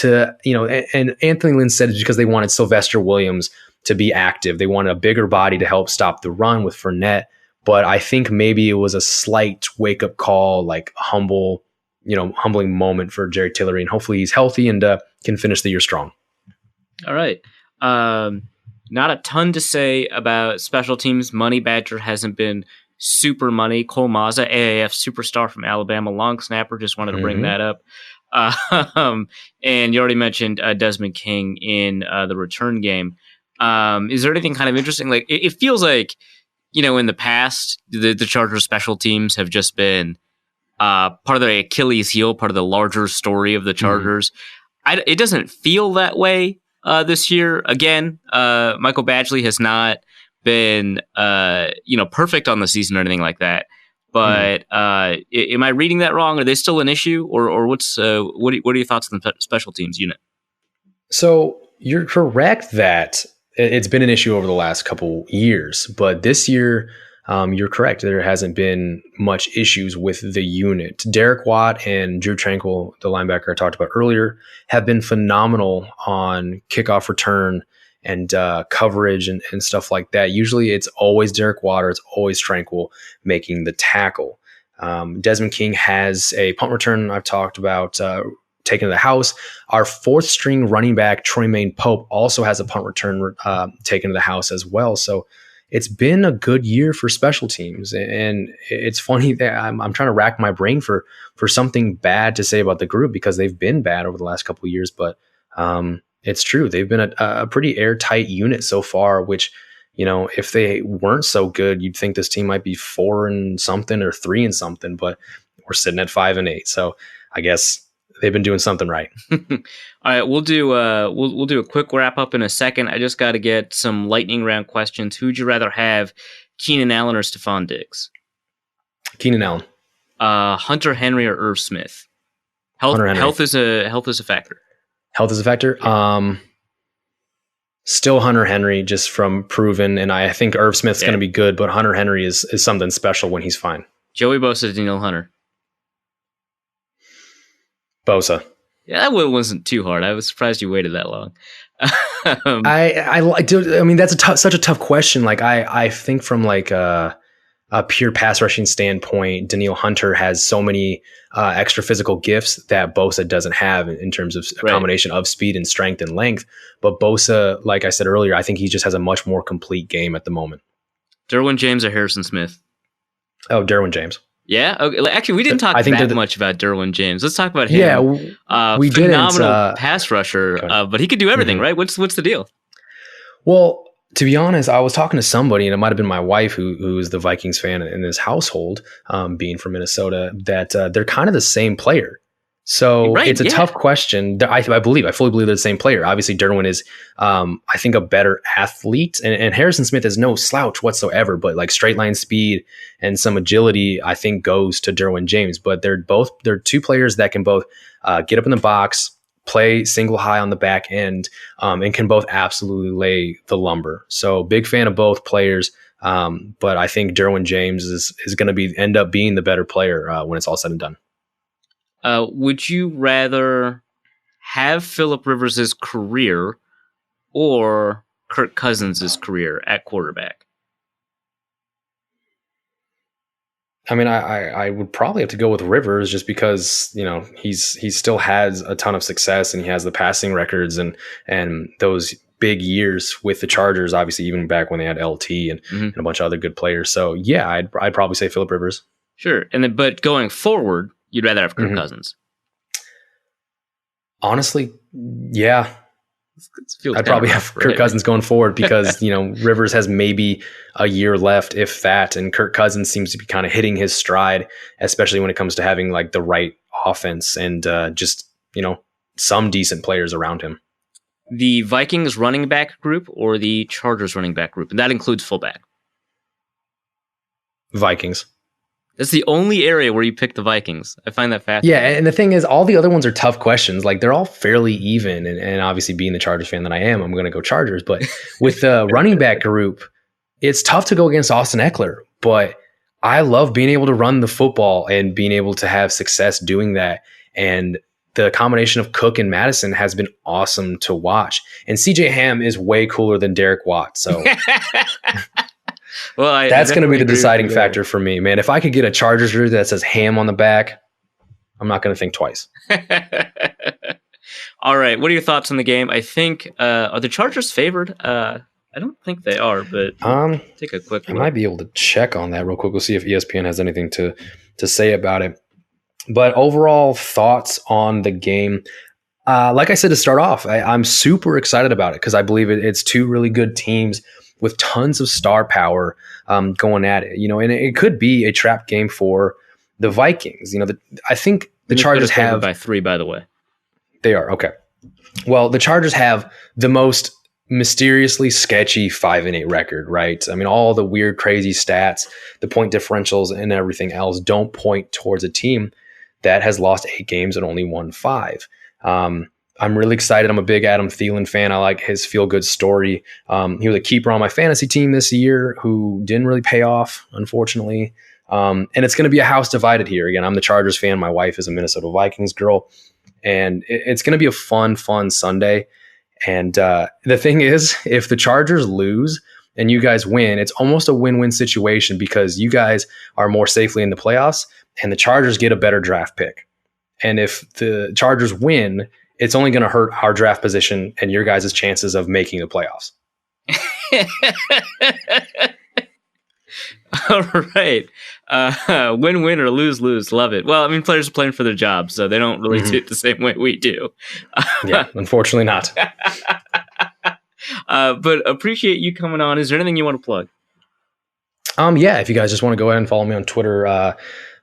And Anthony Lynn said it's because they wanted Sylvester Williams to be active. They wanted a bigger body to help stop the run with Fournette. But I think maybe it was a slight wake-up call, like humbling moment for Jerry Tillery. And hopefully he's healthy and can finish the year strong. All right. Not a ton to say about special teams. Money Badger hasn't been super money. Cole Mazza, AAF superstar from Alabama, long snapper. Just wanted to bring that up. And you already mentioned Desmond King in the return game. Is there anything kind of interesting? Like it feels like, in the past, the Chargers special teams have just been part of the Achilles heel, part of the larger story of the Chargers. It doesn't feel that way this year. Again, Michael Badgley has not been perfect on the season or anything like that. But am I reading that wrong? Are they still an issue, or what are your thoughts on the special teams unit? So you're correct that it's been an issue over the last couple years, but this year you're correct. There hasn't been much issues with the unit. Derek Watt and Drew Tranquil, the linebacker I talked about earlier, have been phenomenal on kickoff return and coverage and stuff like that. Usually it's always Derek Watt or it's always Tranquil making the tackle. Desmond King has a punt return I've talked about taken to the house. Our 4th string running back, Troymaine Pope, also has a punt return taken to the house as well. So it's been a good year for special teams. And it's funny that I'm trying to rack my brain for something bad to say about the group because they've been bad over the last couple of years. But it's true. They've been a pretty airtight unit so far, which, if they weren't so good, you'd think this team might be 4 and something or 3 and something, but we're sitting at 5 and 8. So I guess they've been doing something right. All right. We'll do a quick wrap up in a second. I just got to get some lightning round questions. Who'd you rather have, Keenan Allen or Stephon Diggs? Keenan Allen. Hunter Henry or Irv Smith? Health is a factor. Health is a factor. Still Hunter Henry, just from proven, and I think Irv Smith's going to be good, but Hunter Henry is something special when he's fine. Joey Bosa, Danielle Hunter. Bosa. Yeah, that one wasn't too hard. I was surprised you waited that long. I do. I mean, that's such a tough question. Like I think from like a pure pass rushing standpoint, Danielle Hunter has so many extra physical gifts that Bosa doesn't have in terms of a combination of speed and strength and length. But Bosa, like I said earlier, I think he just has a much more complete game at the moment. Derwin James or Harrison Smith? Oh, Derwin James. Yeah. Okay. Actually, we didn't talk that much about Derwin James. Let's talk about him. Yeah, we phenomenal pass rusher, but he could do everything, right? What's the deal? Well, to be honest, I was talking to somebody, and it might have been my wife who is the Vikings fan in this household, being from Minnesota, that they're kind of the same player. So it's a tough question. I fully believe they're the same player. Obviously, Derwin is, I think, a better athlete, and Harrison Smith is no slouch whatsoever. But like straight line speed and some agility, I think goes to Derwin James. But they're two players that can both get up in the box, play single high on the back end, and can both absolutely lay the lumber. So big fan of both players. But I think Derwin James is going to end up being the better player when it's all said and done. Would you rather have Phillip Rivers' career or Kirk Cousins' career at quarterback? I mean, I would probably have to go with Rivers just because, he still has a ton of success and he has the passing records and those big years with the Chargers, obviously, even back when they had LT and a bunch of other good players. So yeah, I'd probably say Phillip Rivers. Sure. But going forward, you'd rather have Kirk Cousins. Honestly, yeah. I'd probably have Kirk Cousins going forward because, Rivers has maybe a year left, if that, and Kirk Cousins seems to be kind of hitting his stride, especially when it comes to having like the right offense and just, some decent players around him. The Vikings running back group or the Chargers running back group? And that includes fullback. Vikings. That's the only area where you pick the Vikings. I find that fascinating. Yeah, and the thing is, all the other ones are tough questions. Like, they're all fairly even. And obviously, being the Chargers fan that I am, I'm going to go Chargers. But with the running back group, it's tough to go against Austin Eckler. But I love being able to run the football and being able to have success doing that. And the combination of Cook and Madison has been awesome to watch. And CJ Ham is way cooler than Derek Watt. So... Well, that's going to be the deciding factor for me, man. If I could get a Chargers jersey that says Ham on the back, I'm not going to think twice. All right. What are your thoughts on the game? I think, are the Chargers favored? I don't think they are, but take a quick look. I might be able to check on that real quick. We'll see if ESPN has anything to say about it. But overall thoughts on the game. Like I said to start off, I'm super excited about it because I believe it's two really good teams with tons of star power going at it, and it could be a trap game for the Vikings. I think the Chargers have by 3, by the way. They are okay. Well, the Chargers have the most mysteriously sketchy 5-8 record, right? I mean, all the weird, crazy stats, the point differentials, and everything else don't point towards a team that has lost 8 games and only won 5. I'm really excited. I'm a big Adam Thielen fan. I like his feel-good story. He was a keeper on my fantasy team this year who didn't really pay off, unfortunately. And it's going to be a house divided here. Again, I'm the Chargers fan. My wife is a Minnesota Vikings girl. And it's going to be a fun Sunday. And the thing is, if the Chargers lose and you guys win, it's almost a win-win situation because you guys are more safely in the playoffs and the Chargers get a better draft pick. And if the Chargers win, it's only going to hurt our draft position and your guys' chances of making the playoffs. All right. Win-win or lose-lose. Love it. Well, I mean, players are playing for their jobs, so they don't really do it the same way we do. Yeah, unfortunately not. But appreciate you coming on. Is there anything you want to plug? Yeah, if you guys just want to go ahead and follow me on Twitter,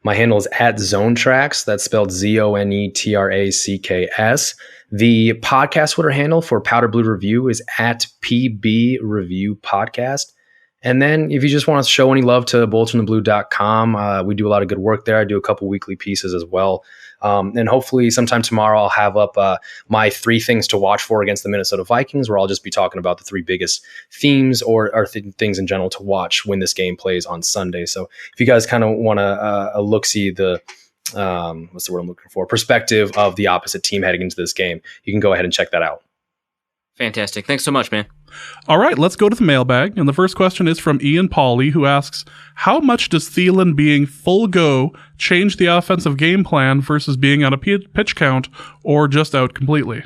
my handle is @ZoneTracks. That's spelled ZONETRACKS. The podcast Twitter handle for Powder Blue Review is @PB Review Podcast. And then if you just want to show any love to boltsfromtheblue.com, we do a lot of good work there. I do a couple weekly pieces as well. And hopefully sometime tomorrow I'll have up my 3 things to watch for against the Minnesota Vikings, where I'll just be talking about the 3 biggest themes or things in general to watch when this game plays on Sunday. So if you guys kind of want to look-see the what's the word I'm looking for? Perspective of the opposite team heading into this game, you can go ahead and check that out. Fantastic. Thanks so much, man. All right, let's go to the mailbag. And the first question is from Ian Pauley, who asks, how much does Thielen being full go change the offensive game plan versus being on a pitch count or just out completely?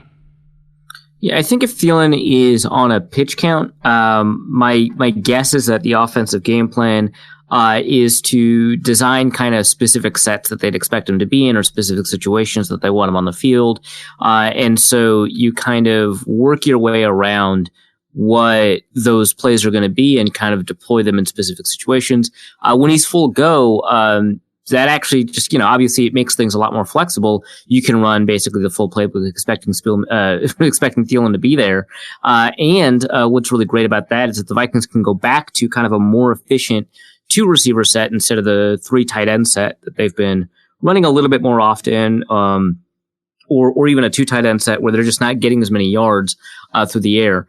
Yeah, I think if Thielen is on a pitch count, my guess is that the offensive game plan is to design kind of specific sets that they'd expect him to be in or specific situations that they want him on the field. And so you kind of work your way around what those plays are going to be and kind of deploy them in specific situations. When he's full go, that actually just, obviously it makes things a lot more flexible. You can run basically the full playbook expecting Thielen to be there. And what's really great about that is that the Vikings can go back to kind of a more efficient 2 receiver set instead of the 3 tight end set that they've been running a little bit more often, or even a 2 tight end set where they're just not getting as many yards through the air.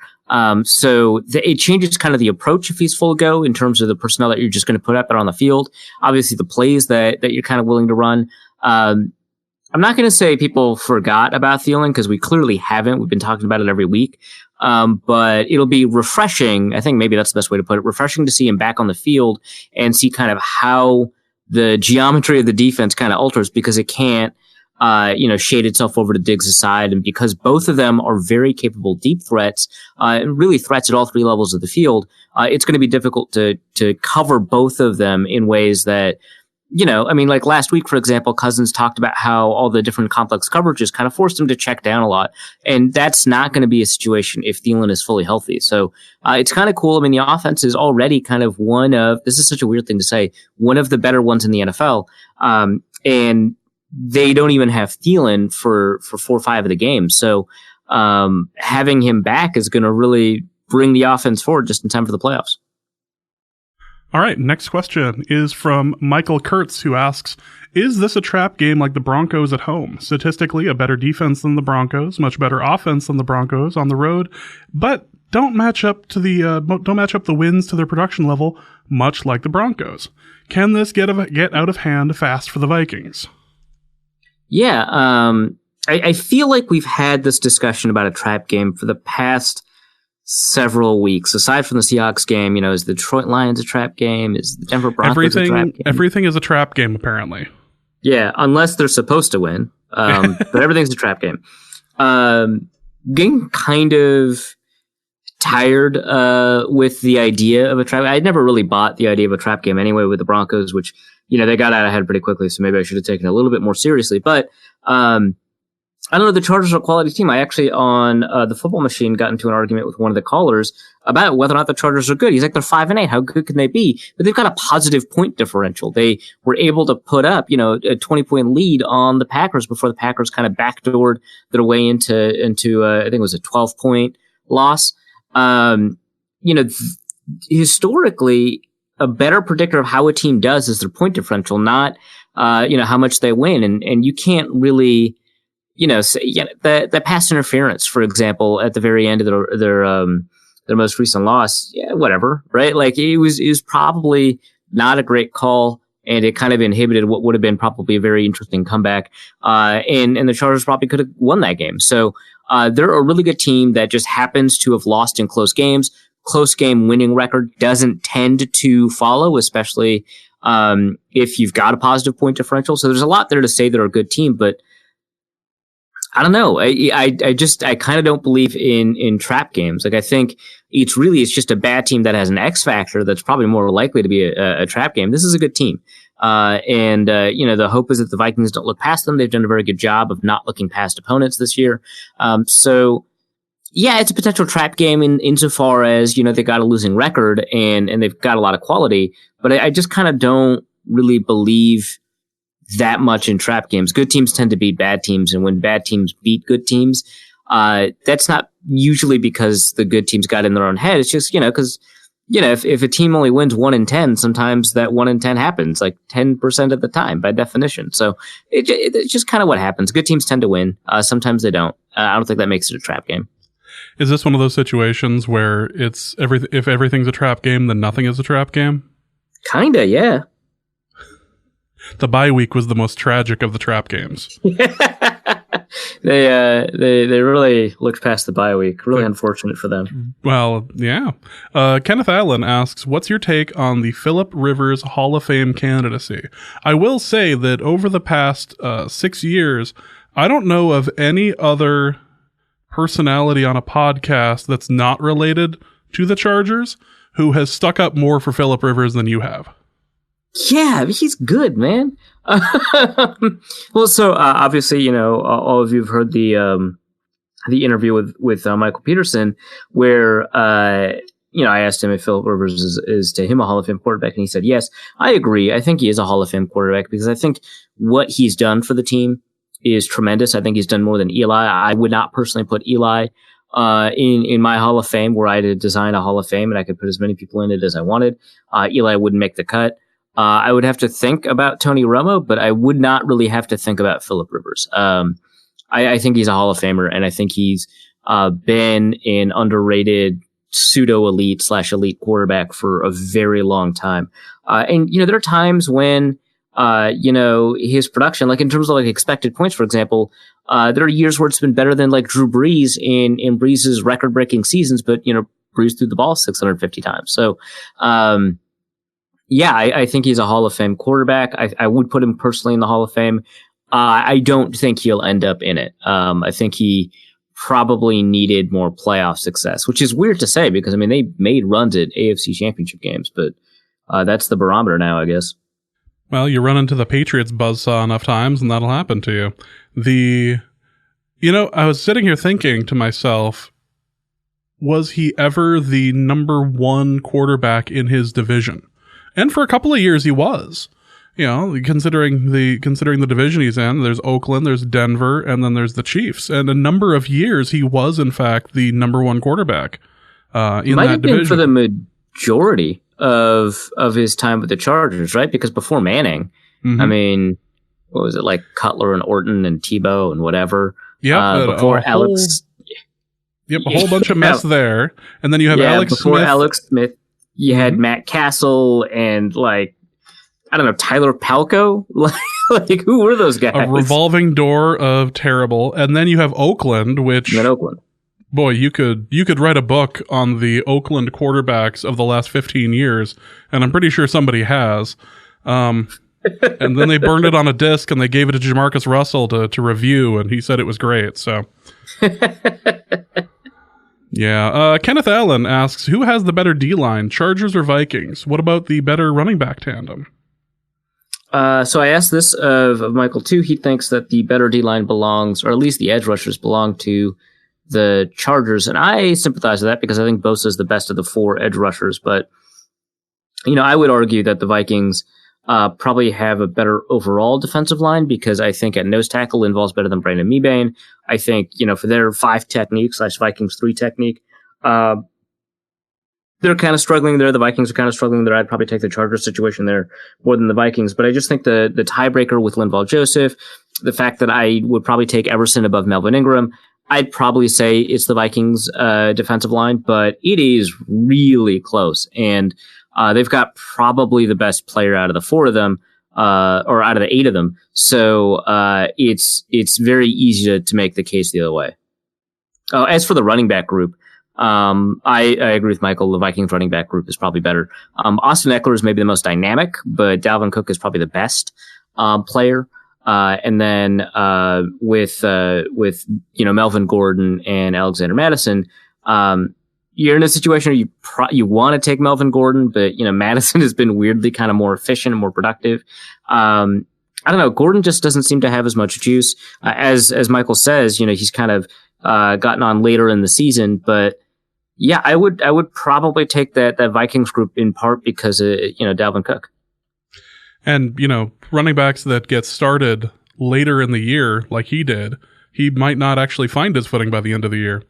So it changes kind of the approach if he's full go in terms of the personnel that you're just going to put up there on the field. Obviously, the plays that you're kind of willing to run. I'm not going to say people forgot about Thielen because we clearly haven't. We've been talking about it every week. But it'll be refreshing. I think maybe that's the best way to put it. Refreshing to see him back on the field and see kind of how the geometry of the defense kind of alters because it can't, shade itself over to Diggs' side. And because both of them are very capable deep threats, and really threats at all three levels of the field, it's going to be difficult to cover both of them in ways that, like last week, for example, Cousins talked about how all the different complex coverages kind of forced him to check down a lot. And that's not going to be a situation if Thielen is fully healthy. So it's kind of cool. I mean, the offense is already kind of this is such a weird thing to say, one of the better ones in the NFL. And they don't even have Thielen for 4 or 5 of the games. So having him back is going to really bring the offense forward just in time for the playoffs. All right, next question is from Michael Kurtz, who asks, is this a trap game like the Broncos at home? Statistically, a better defense than the Broncos, much better offense than the Broncos on the road, but don't match up the wins to their production level, much like the Broncos. Can this get out of hand fast for the Vikings? Yeah, I feel like we've had this discussion about a trap game for the past several weeks. Aside from the Seahawks game, is the Detroit Lions a trap game? Is the Denver Broncos a trap game? Everything is a trap game, apparently. Yeah, unless they're supposed to win. But everything's a trap game. Getting kind of tired with the idea of a trap. I never really bought the idea of a trap game anyway with the Broncos, which, they got out ahead pretty quickly, so maybe I should have taken it a little bit more seriously. But I don't know, the Chargers are a quality team. I actually, on the Football Machine, got into an argument with one of the callers about whether or not the Chargers are good. He's like, they're 5-8. How good can they be? But they've got a positive point differential. They were able to put up, a 20-point lead on the Packers before the Packers kind of backdoored their way into I think it was a 12-point loss. Historically, a better predictor of how a team does is their point differential, not, how much they win. And you can't really, the pass interference, for example, at the very end of their most recent loss, yeah, whatever, right? Like it was probably not a great call, and it kind of inhibited what would have been probably a very interesting comeback. And the Chargers probably could have won that game. So, they're a really good team that just happens to have lost in close games. Close game winning record doesn't tend to follow, especially, if you've got a positive point differential. So there's a lot there to say they're a good team, but I don't know. I kind of don't believe in trap games. Like I think it's just a bad team that has an X factor that's probably more likely to be a trap game. This is a good team. The hope is that the Vikings don't look past them. They've done a very good job of not looking past opponents this year. So yeah, it's a potential trap game insofar as, they got a losing record and they've got a lot of quality, but I just kind of don't really believe that much in trap games. Good teams tend to beat bad teams, and when bad teams beat good teams, that's not usually because the good teams got in their own head. It's just, because, if a team only wins 1 in 10, sometimes that 1 in 10 happens, like 10% of the time by definition. So it's just kind of what happens. Good teams tend to win. Sometimes they don't. I don't think that makes it a trap game. Is this one of those situations where if everything's a trap game, then nothing is a trap game? Kinda, yeah. The bye week was the most tragic of the trap games. They really looked past the bye week. Really unfortunate for them. Well, yeah. Kenneth Allen asks, what's your take on the Phillip Rivers Hall of Fame candidacy? I will say that over the past 6 years, I don't know of any other personality on a podcast that's not related to the Chargers who has stuck up more for Phillip Rivers than you have. Yeah, he's good, man. Well, so obviously, all of you have heard the interview with Michael Peterson, where I asked him if Phillip Rivers is to him a Hall of Fame quarterback, and he said yes. I agree. I think he is a Hall of Fame quarterback because I think what he's done for the team is tremendous. I think he's done more than Eli. I would not personally put Eli in my Hall of Fame, were I to design a Hall of Fame and I could put as many people in it as I wanted. Eli wouldn't make the cut. I would have to think about Tony Romo, but I would not really have to think about Phillip Rivers. I think he's a Hall of Famer, and I think he's been an underrated pseudo-elite / elite quarterback for a very long time. And there are times when his production, like in terms of like expected points, for example, there are years where it's been better than like Drew Brees in Brees' record-breaking seasons, but Brees threw the ball 650 times. So, Yeah, I think he's a Hall of Fame quarterback. I would put him personally in the Hall of Fame. I don't think he'll end up in it. I think he probably needed more playoff success, which is weird to say because, I mean, they made runs at AFC Championship games, but that's the barometer now, I guess. Well, you run into the Patriots buzzsaw enough times and that'll happen to you. I was sitting here thinking to myself, was he ever the number one quarterback in his division? And for a couple of years he was. Considering the division he's in, there's Oakland, there's Denver, and then there's the Chiefs. And a number of years he was, in fact, the number one quarterback in that division. Might have been for the majority of his time with the Chargers, right? Because before Manning, I mean, what was it, like Cutler and Orton and Tebow and whatever? Yeah, before Alex. Yep, a whole bunch of mess there. And then you have Alex Smith. Before Alex Smith, you had Matt Castle and, like, I don't know, Tyler Palco? Like, who were those guys? A revolving door of terrible. And then you have Oakland, which... And then Oakland. Boy, you could write a book on the Oakland quarterbacks of the last 15 years, and I'm pretty sure somebody has. And then they burned it on a disc, and they gave it to Jamarcus Russell to review, and he said it was great, so... Yeah. Kenneth Allen asks, who has the better D-line, Chargers or Vikings? What about the better running back tandem? So I asked this of Michael too. He thinks that the better D-line belongs, or at least the edge rushers belong to the Chargers. And I sympathize with that because I think Bosa is the best of the four edge rushers. But, I would argue that the Vikings probably have a better overall defensive line because I think at nose tackle Linval's better than Brandon Mebane. I think, for their 5 technique / Vikings 3 technique, they're kind of struggling there. The Vikings are kind of struggling there. I'd probably take the Chargers situation there more than the Vikings. But I just think the tiebreaker with Linval Joseph, the fact that I would probably take Everson above Melvin Ingram, I'd probably say it's the Vikings defensive line, but it is really close. And they've got probably the best player out of the 4 of them, or out of the 8 of them. So it's very easy to make the case the other way. As for the running back group, I agree with Michael. The Vikings running back group is probably better. Austin Eckler is maybe the most dynamic, but Dalvin Cook is probably the best player. And then with Melvin Gordon and Alexander Madison, you're in a situation where you want to take Melvin Gordon, but Madison has been weirdly kind of more efficient and more productive. I don't know. Gordon just doesn't seem to have as much juice as Michael says. He's kind of gotten on later in the season, but yeah, I would probably take that Vikings group in part because Dalvin Cook. And running backs that get started later in the year, like he did, he might not actually find his footing by the end of the year.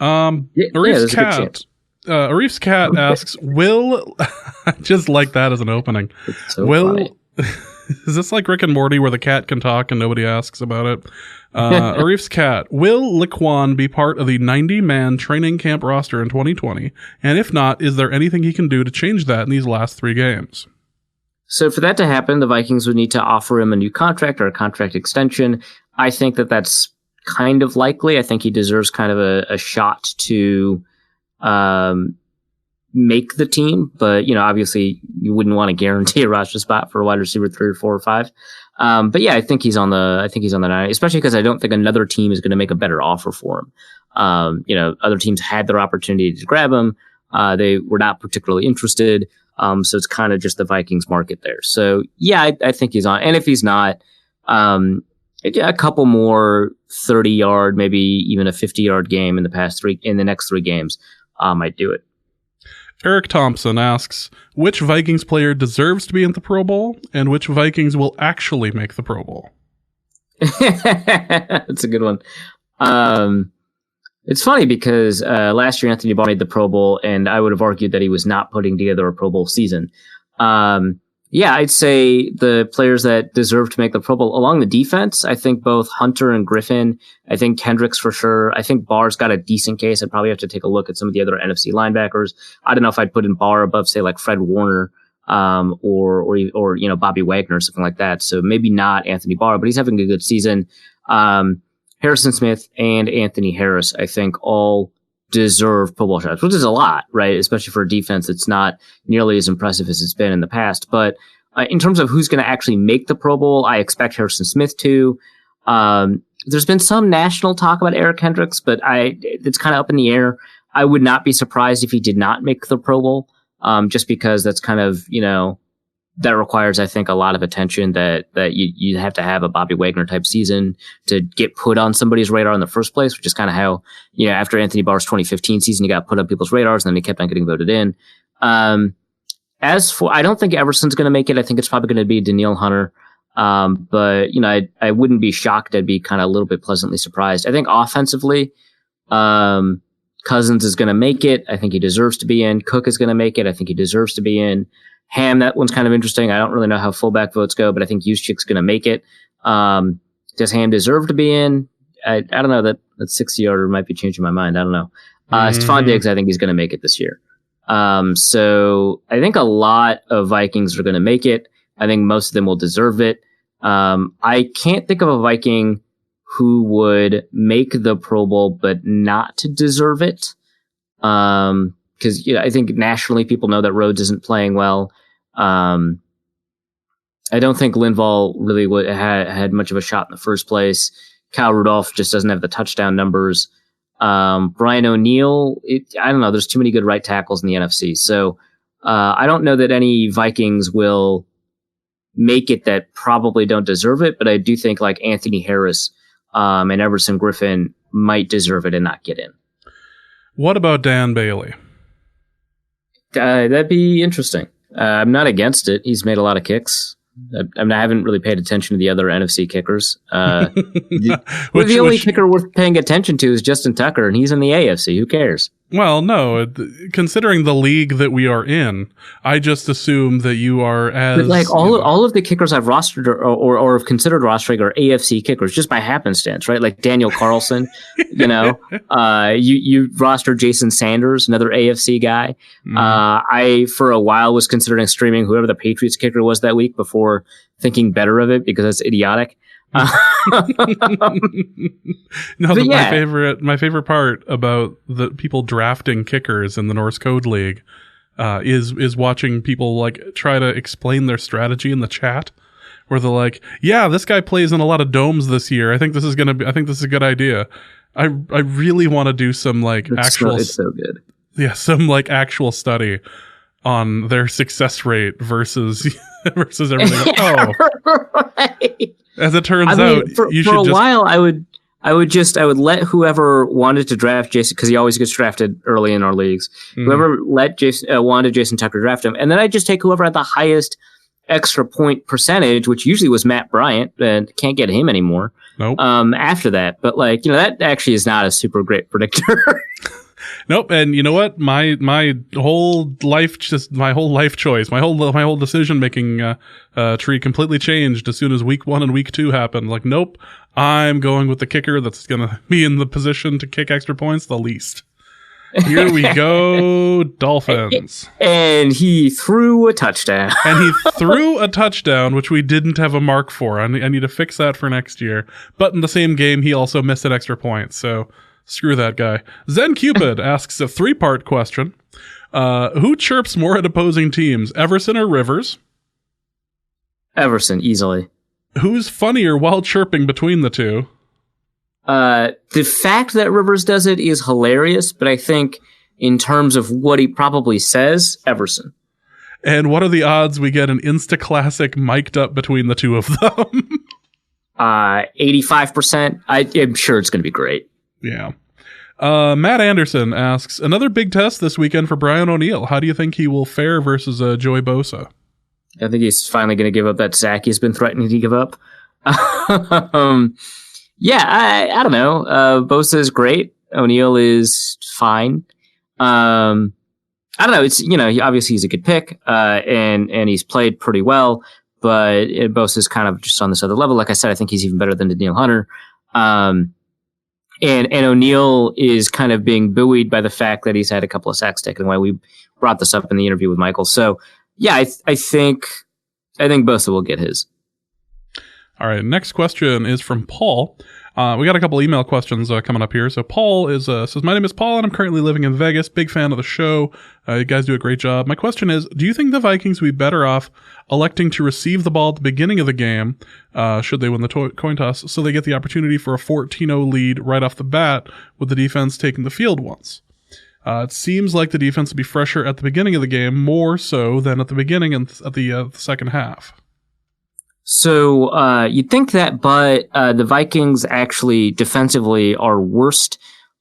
Arif's cat asks, "Will?" Just like that as an opening. So funny. Is this like Rick and Morty where the cat can talk and nobody asks about it? Arif's cat, will Laquan be part of the 90-man training camp roster in 2020? And if not, is there anything he can do to change that in these last 3 games? So for that to happen, the Vikings would need to offer him a new contract or a contract extension. I think that's kind of likely. I think he deserves kind of a shot to make the team, but obviously you wouldn't want to guarantee a roster spot for a wide receiver 3 or 4 or 5. But yeah, I think he's on the 9, especially because I don't think another team is going to make a better offer for him. Other teams had their opportunity to grab him. They were not particularly interested. So it's kind of just the Vikings market there. So yeah, I think he's on. And if he's not, a couple more 30-yard, maybe even a 50-yard game in the next 3 games, might do it. Eric Thompson asks, which Vikings player deserves to be in the Pro Bowl and which Vikings will actually make the Pro Bowl? That's a good one. It's funny because last year Anthony Barr made the Pro Bowl, and I would have argued that he was not putting together a Pro Bowl season. Yeah, I'd say the players that deserve to make the Pro Bowl along the defense, I think both Hunter and Griffin, I think Kendricks for sure. I think Barr's got a decent case. I'd probably have to take a look at some of the other NFC linebackers. I don't know if I'd put in Barr above, say, like Fred Warner, or Bobby Wagner or something like that. So maybe not Anthony Barr, but he's having a good season. Harrison Smith and Anthony Harris, I think, all deserve Pro Bowl shots, which is a lot, right? Especially for a defense that's not nearly as impressive as it's been in the past. But in terms of who's going to actually make the Pro Bowl, I expect Harrison Smith to. There's been some national talk about Eric Hendricks, but it's kind of up in the air. I would not be surprised if he did not make the Pro Bowl, just because that's kind of, that requires, I think, a lot of attention that you have to have a Bobby Wagner type season to get put on somebody's radar in the first place, which is kind of how, after Anthony Barr's 2015 season, he got put on people's radars and then he kept on getting voted in. As for, I don't think Everson's going to make it. I think it's probably going to be Danielle Hunter. But I wouldn't be shocked. I'd be kind of a little bit pleasantly surprised. I think offensively, Cousins is going to make it. I think he deserves to be in. Cook is going to make it. I think he deserves to be in. Ham, that one's kind of interesting. I don't really know how fullback votes go, but I think Juszczyk's going to make it. Does Ham deserve to be in? I don't know. That 60-yarder might be changing my mind. I don't know. Stephon Diggs, I think he's going to make it this year. So I think a lot of Vikings are going to make it. I think most of them will deserve it. I can't think of a Viking who would make the Pro Bowl but not to deserve it. Because I think nationally people know that Rhodes isn't playing well. I don't think Linval really had much of a shot in the first place. Kyle Rudolph just doesn't have the touchdown numbers. Brian O'Neill, I don't know. There's too many good right tackles in the NFC. So I don't know that any Vikings will make it that probably don't deserve it, but I do think like Anthony Harris and Everson Griffin might deserve it and not get in. What about Dan Bailey? That'd be interesting. I'm not against it. He's made a lot of kicks. I haven't really paid attention to the other NFC kickers. The only kicker worth paying attention to is Justin Tucker, and he's in the AFC. Who cares? Well, no. Considering the league that we are in, I just assume that you are as... But like all of the kickers I've rostered or have considered rostering are AFC kickers, just by happenstance, right? Like Daniel Carlson, you rostered Jason Sanders, another AFC guy. I, for a while, was considering streaming whoever the Patriots kicker was that week before thinking better of it because it's idiotic. My favorite part about the people drafting kickers in the Norse Code League is watching people like try to explain their strategy in the chat, where they're like, "Yeah, this guy plays in a lot of domes this year. I think this is a good idea." I really want to do some like it's so good. Yeah, some like actual study on their success rate versus everything. Right. As it turns out, for a while, I would let whoever wanted to draft Jason, because he always gets drafted early in our leagues. Whoever wanted Jason Tucker draft him, and then I'd just take whoever had the highest extra point percentage, which usually was Matt Bryant, and can't get him anymore. Nope. After that, but that actually is not a super great predictor. Nope. And you know what? My whole life choice, my whole decision making tree completely changed as soon as week 1 and week 2 happened. Like, nope, I'm going with the kicker that's going to be in the position to kick extra points the least. Here we go, Dolphins. And he threw a touchdown. Which we didn't have a mark for. I need to fix that for next year. But in the same game, he also missed an extra point. So screw that guy. Zen Cupid asks a 3-part question. Who chirps more at opposing teams, Everson or Rivers? Everson, easily. Who's funnier while chirping between the two? The fact that Rivers does it is hilarious, but I think in terms of what he probably says, Everson. And what are the odds we get an Insta-classic mic'd up between the two of them? 85%. I'm sure it's going to be great. Yeah. Matt Anderson asks, another big test this weekend for Brian O'Neill. How do you think he will fare versus Joey Bosa? I think he's finally going to give up that sack he's been threatening to give up. Yeah, I don't know. Bosa is great. O'Neill is fine. I don't know. It's, obviously he's a good pick, and he's played pretty well, but Bosa is kind of just on this other level. Like I said, I think he's even better than Danielle Hunter. And O'Neill is kind of being buoyed by the fact that he's had a couple of sacks taken away. We brought this up in the interview with Michael. So yeah, I think Bosa will get his. All right. Next question is from Paul. We got a couple email questions coming up here. So Paul says, my name is Paul and I'm currently living in Vegas. Big fan of the show. You guys do a great job. My question is, do you think the Vikings would be better off electing to receive the ball at the beginning of the game, should they win the coin toss, so they get the opportunity for a 14-0 lead right off the bat with the defense taking the field once? It seems like the defense would be fresher at the beginning of the game, more so than at the beginning and at the second half. So you'd think that, but the Vikings actually defensively are worst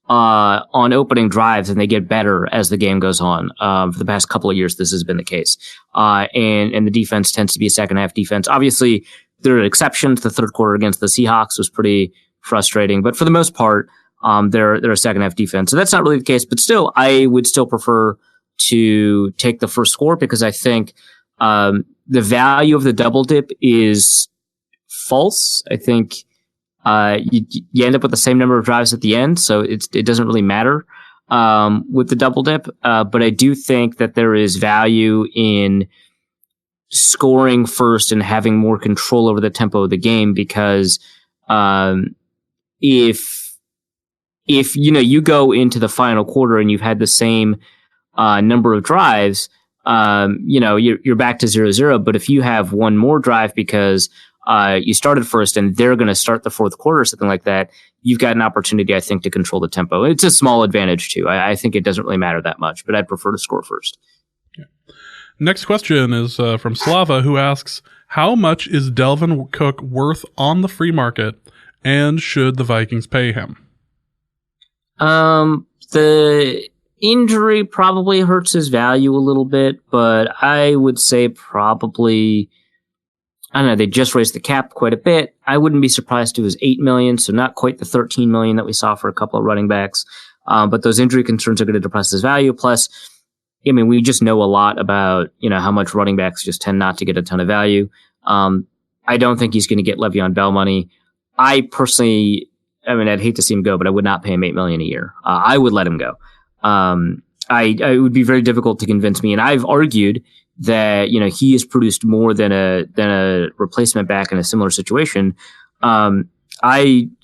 on opening drives, and they get better as the game goes on. For the past couple of years, this has been the case. And the defense tends to be a second half defense. Obviously, there are exceptions. The third quarter against the Seahawks was pretty frustrating, but for the most part, they're a second half defense. So that's not really the case, but still, I would still prefer to take the first score because I think the value of the double dip is false. I think you end up with the same number of drives at the end, so it doesn't really matter with the double dip. But I do think that there is value in scoring first and having more control over the tempo of the game because if you go into the final quarter and you've had the same number of drives, you're back to 0-0. But if you have one more drive because you started first and they're going to start the fourth quarter or something like that, you've got an opportunity, I think, to control the tempo. It's a small advantage too. I think it doesn't really matter that much, but I'd prefer to score first. Okay. Next question is from Slava, who asks, how much is Delvin Cook worth on the free market, and should the Vikings pay him? The injury probably hurts his value a little bit, but I would say probably, I don't know, they just raised the cap quite a bit. I wouldn't be surprised if it was $8 million, so not quite the $13 million that we saw for a couple of running backs. But those injury concerns are going to depress his value. Plus, I mean, we just know a lot about, how much running backs just tend not to get a ton of value. I don't think he's going to get Le'Veon Bell money. I personally, I'd hate to see him go, but I would not pay him $8 million a year. I would let him go. It would be very difficult to convince me. And I've argued that, he has produced more than a replacement back in a similar situation. I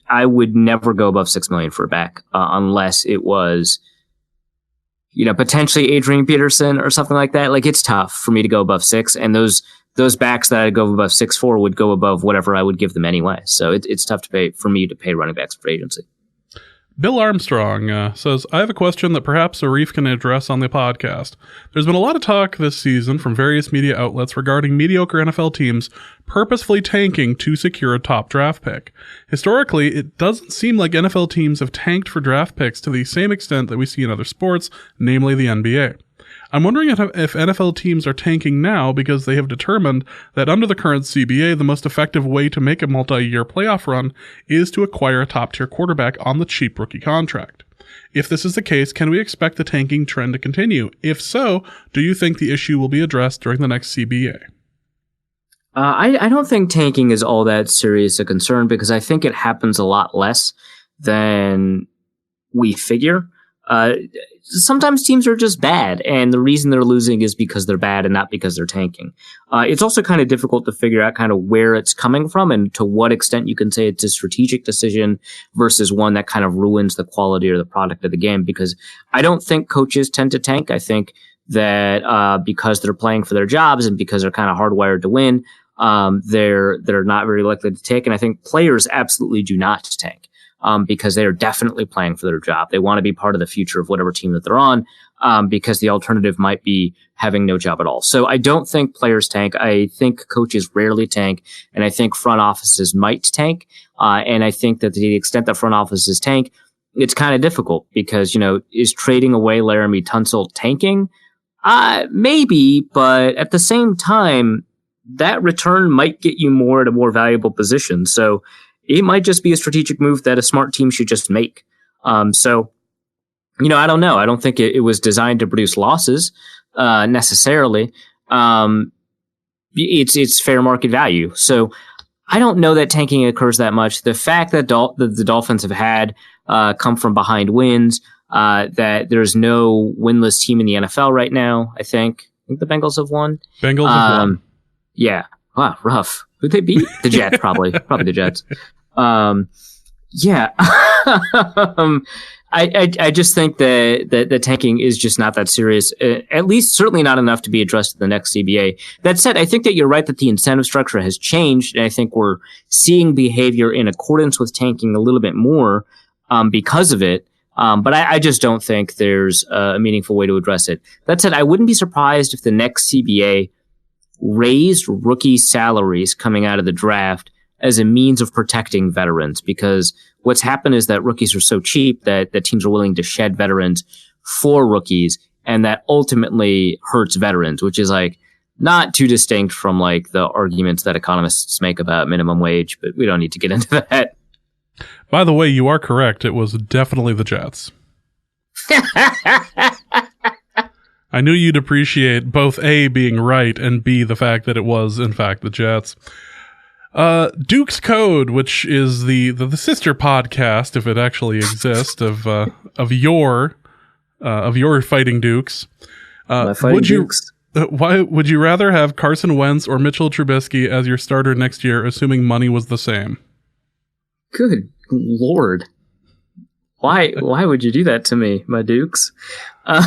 would never go above $6 million for a back, unless it was, potentially Adrian Peterson or something like that. Like, it's tough for me to go above 6, and those backs that I'd go above 6.4 would go above whatever I would give them anyway. So it's tough for me to pay running backs for agency. Bill Armstrong says, I have a question that perhaps Arif can address on the podcast. There's been a lot of talk this season from various media outlets regarding mediocre NFL teams purposefully tanking to secure a top draft pick. Historically, it doesn't seem like NFL teams have tanked for draft picks to the same extent that we see in other sports, namely the NBA. I'm wondering if NFL teams are tanking now because they have determined that under the current CBA, the most effective way to make a multi-year playoff run is to acquire a top-tier quarterback on the cheap rookie contract. If this is the case, can we expect the tanking trend to continue? If so, do you think the issue will be addressed during the next CBA? I don't think tanking is all that serious a concern because I think it happens a lot less than we figure. Sometimes teams are just bad, and the reason they're losing is because they're bad and not because they're tanking. It's also kind of difficult to figure out kind of where it's coming from and to what extent you can say it's a strategic decision versus one that kind of ruins the quality or the product of the game, because I don't think coaches tend to tank. I think that because they're playing for their jobs and because they're kind of hardwired to win, they're not very likely to tank. And I think players absolutely do not tank. Because they are definitely playing for their job. They want to be part of the future of whatever team that they're on, because the alternative might be having no job at all. So I don't think players tank. I think coaches rarely tank, and I think front offices might tank. And I think that to the extent that front offices tank, it's kind of difficult because, is trading away Laramie Tunsil tanking? Maybe, but at the same time, that return might get you more at a more valuable position. So it might just be a strategic move that a smart team should just make. I don't know. I don't think it was designed to produce losses necessarily. It's fair market value. So I don't know that tanking occurs that much. The fact that the Dolphins have had come from behind wins, that there's no winless team in the NFL right now. I think the Bengals have won. Bengals have won. Yeah. Wow, rough. Who'd they beat? The Jets, probably. Probably the Jets. Yeah. I just think that the tanking is just not that serious, at least certainly not enough to be addressed in the next CBA. That said, I think that you're right that the incentive structure has changed, and I think we're seeing behavior in accordance with tanking a little bit more because of it. But I just don't think there's a meaningful way to address it. That said, I wouldn't be surprised if the next CBA raised rookie salaries coming out of the draft as a means of protecting veterans, because what's happened is that rookies are so cheap that teams are willing to shed veterans for rookies, and that ultimately hurts veterans, which is like not too distinct from like the arguments that economists make about minimum wage, but we don't need to get into that. By the way, you are correct. It was definitely the Jets. I knew you'd appreciate both A, being right, and B, the fact that it was, in fact, the Jets. Duke's Code, which is the sister podcast, if it actually exists, of your Fighting Dukes. Why would you rather have Carson Wentz or Mitchell Trubisky as your starter next year, assuming money was the same? Good Lord. Why would you do that to me, my Dukes? I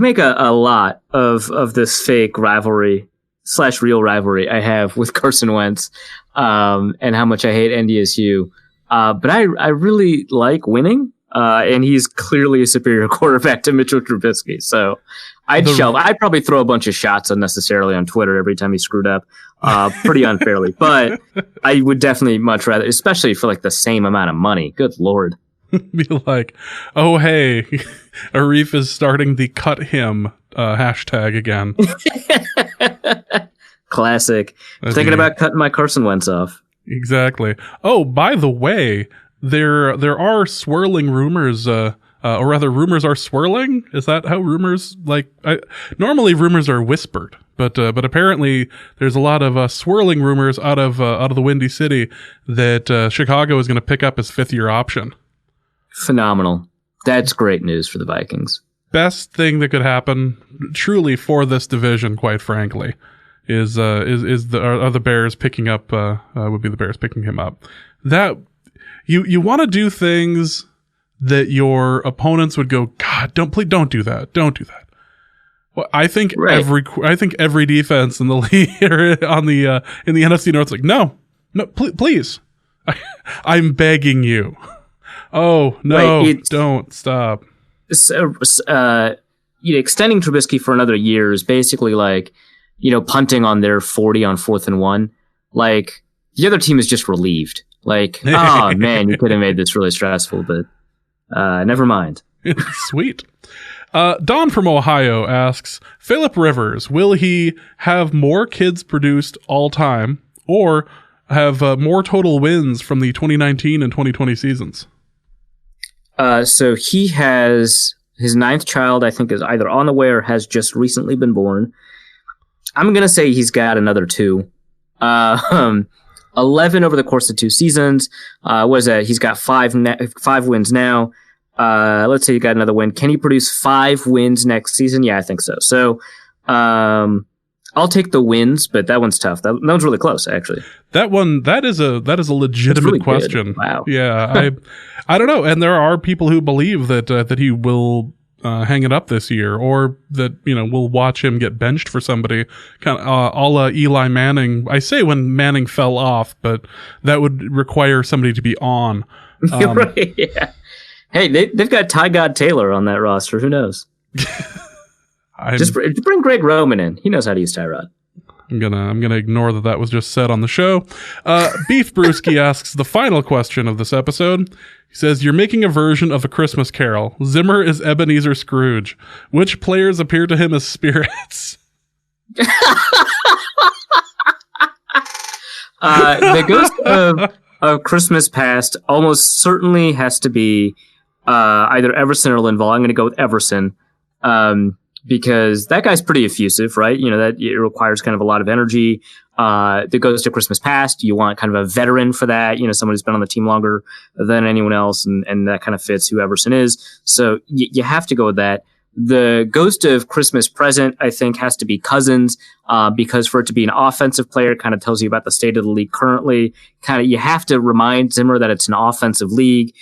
make a lot of this fake rivalry / real rivalry I have with Carson Wentz, and how much I hate NDSU. But I really like winning, and he's clearly a superior quarterback to Mitchell Trubisky. So I'd probably throw a bunch of shots unnecessarily on Twitter every time he screwed up, pretty unfairly. But I would definitely much rather, especially for like the same amount of money. Good Lord. Be like, oh, hey, Arif is starting the cut him hashtag again. Classic. Thinking about cutting my Carson Wentz off. Exactly. Oh, by the way, there are swirling rumors, or rather rumors are swirling. Is that how rumors, normally rumors are whispered, but apparently there's a lot of swirling rumors out of the Windy City that Chicago is going to pick up his 5th-year option. Phenomenal. That's great news for the Vikings. Best thing that could happen, truly, for this division, quite frankly, is the Bears picking up. Would be the Bears picking him up. That you want to do things that your opponents would go, God, don't do that. Don't do that. Well, I think every defense in the league in the NFC North is like, no, please, I'm begging you. Oh, no, don't stop. So, extending Trubisky for another year is basically like, punting on their 40 on 4th and 1. Like, the other team is just relieved. Like, oh, man, you could have made this really stressful, but never mind. Sweet. Don from Ohio asks, Phillip Rivers, will he have more kids produced all time or have more total wins from the 2019 and 2020 seasons? So he has his 9th child, I think, is either on the way or has just recently been born. I'm going to say he's got another 2. 11 over the course of 2 seasons. What is that? He's got 5 wins now. Let's say he got another win. Can he produce 5 wins next season? Yeah, I think so. So, I'll take the wins, but that one's tough. That one's really close, actually. That is a legitimate really question. Good. Wow. Yeah, I don't know. And there are people who believe that he will hang it up this year, or that we'll watch him get benched for somebody, kind of a la Eli Manning. I say when Manning fell off, but that would require somebody to be on. Right? Yeah. Hey, they've got Ty God Taylor on that roster. Who knows? Just bring Greg Roman in. He knows how to use Tyrod. I'm gonna ignore that was just said on the show. Beef Brewski asks the final question of this episode. He says, you're making a version of A Christmas Carol. Zimmer is Ebenezer Scrooge. Which players appear to him as spirits? The ghost of Christmas Past almost certainly has to be either Everson or Linval. I'm going to go with Everson. Because that guy's pretty effusive, right? That it requires kind of a lot of energy. That goes to Christmas Past. You want kind of a veteran for that, someone who's been on the team longer than anyone else, and that kind of fits who Everson is. So you have to go with that. The ghost of Christmas present, I think, has to be Cousins, because for it to be an offensive player, kind of tells you about the state of the league currently. Kind of, you have to remind Zimmer that it's an offensive league.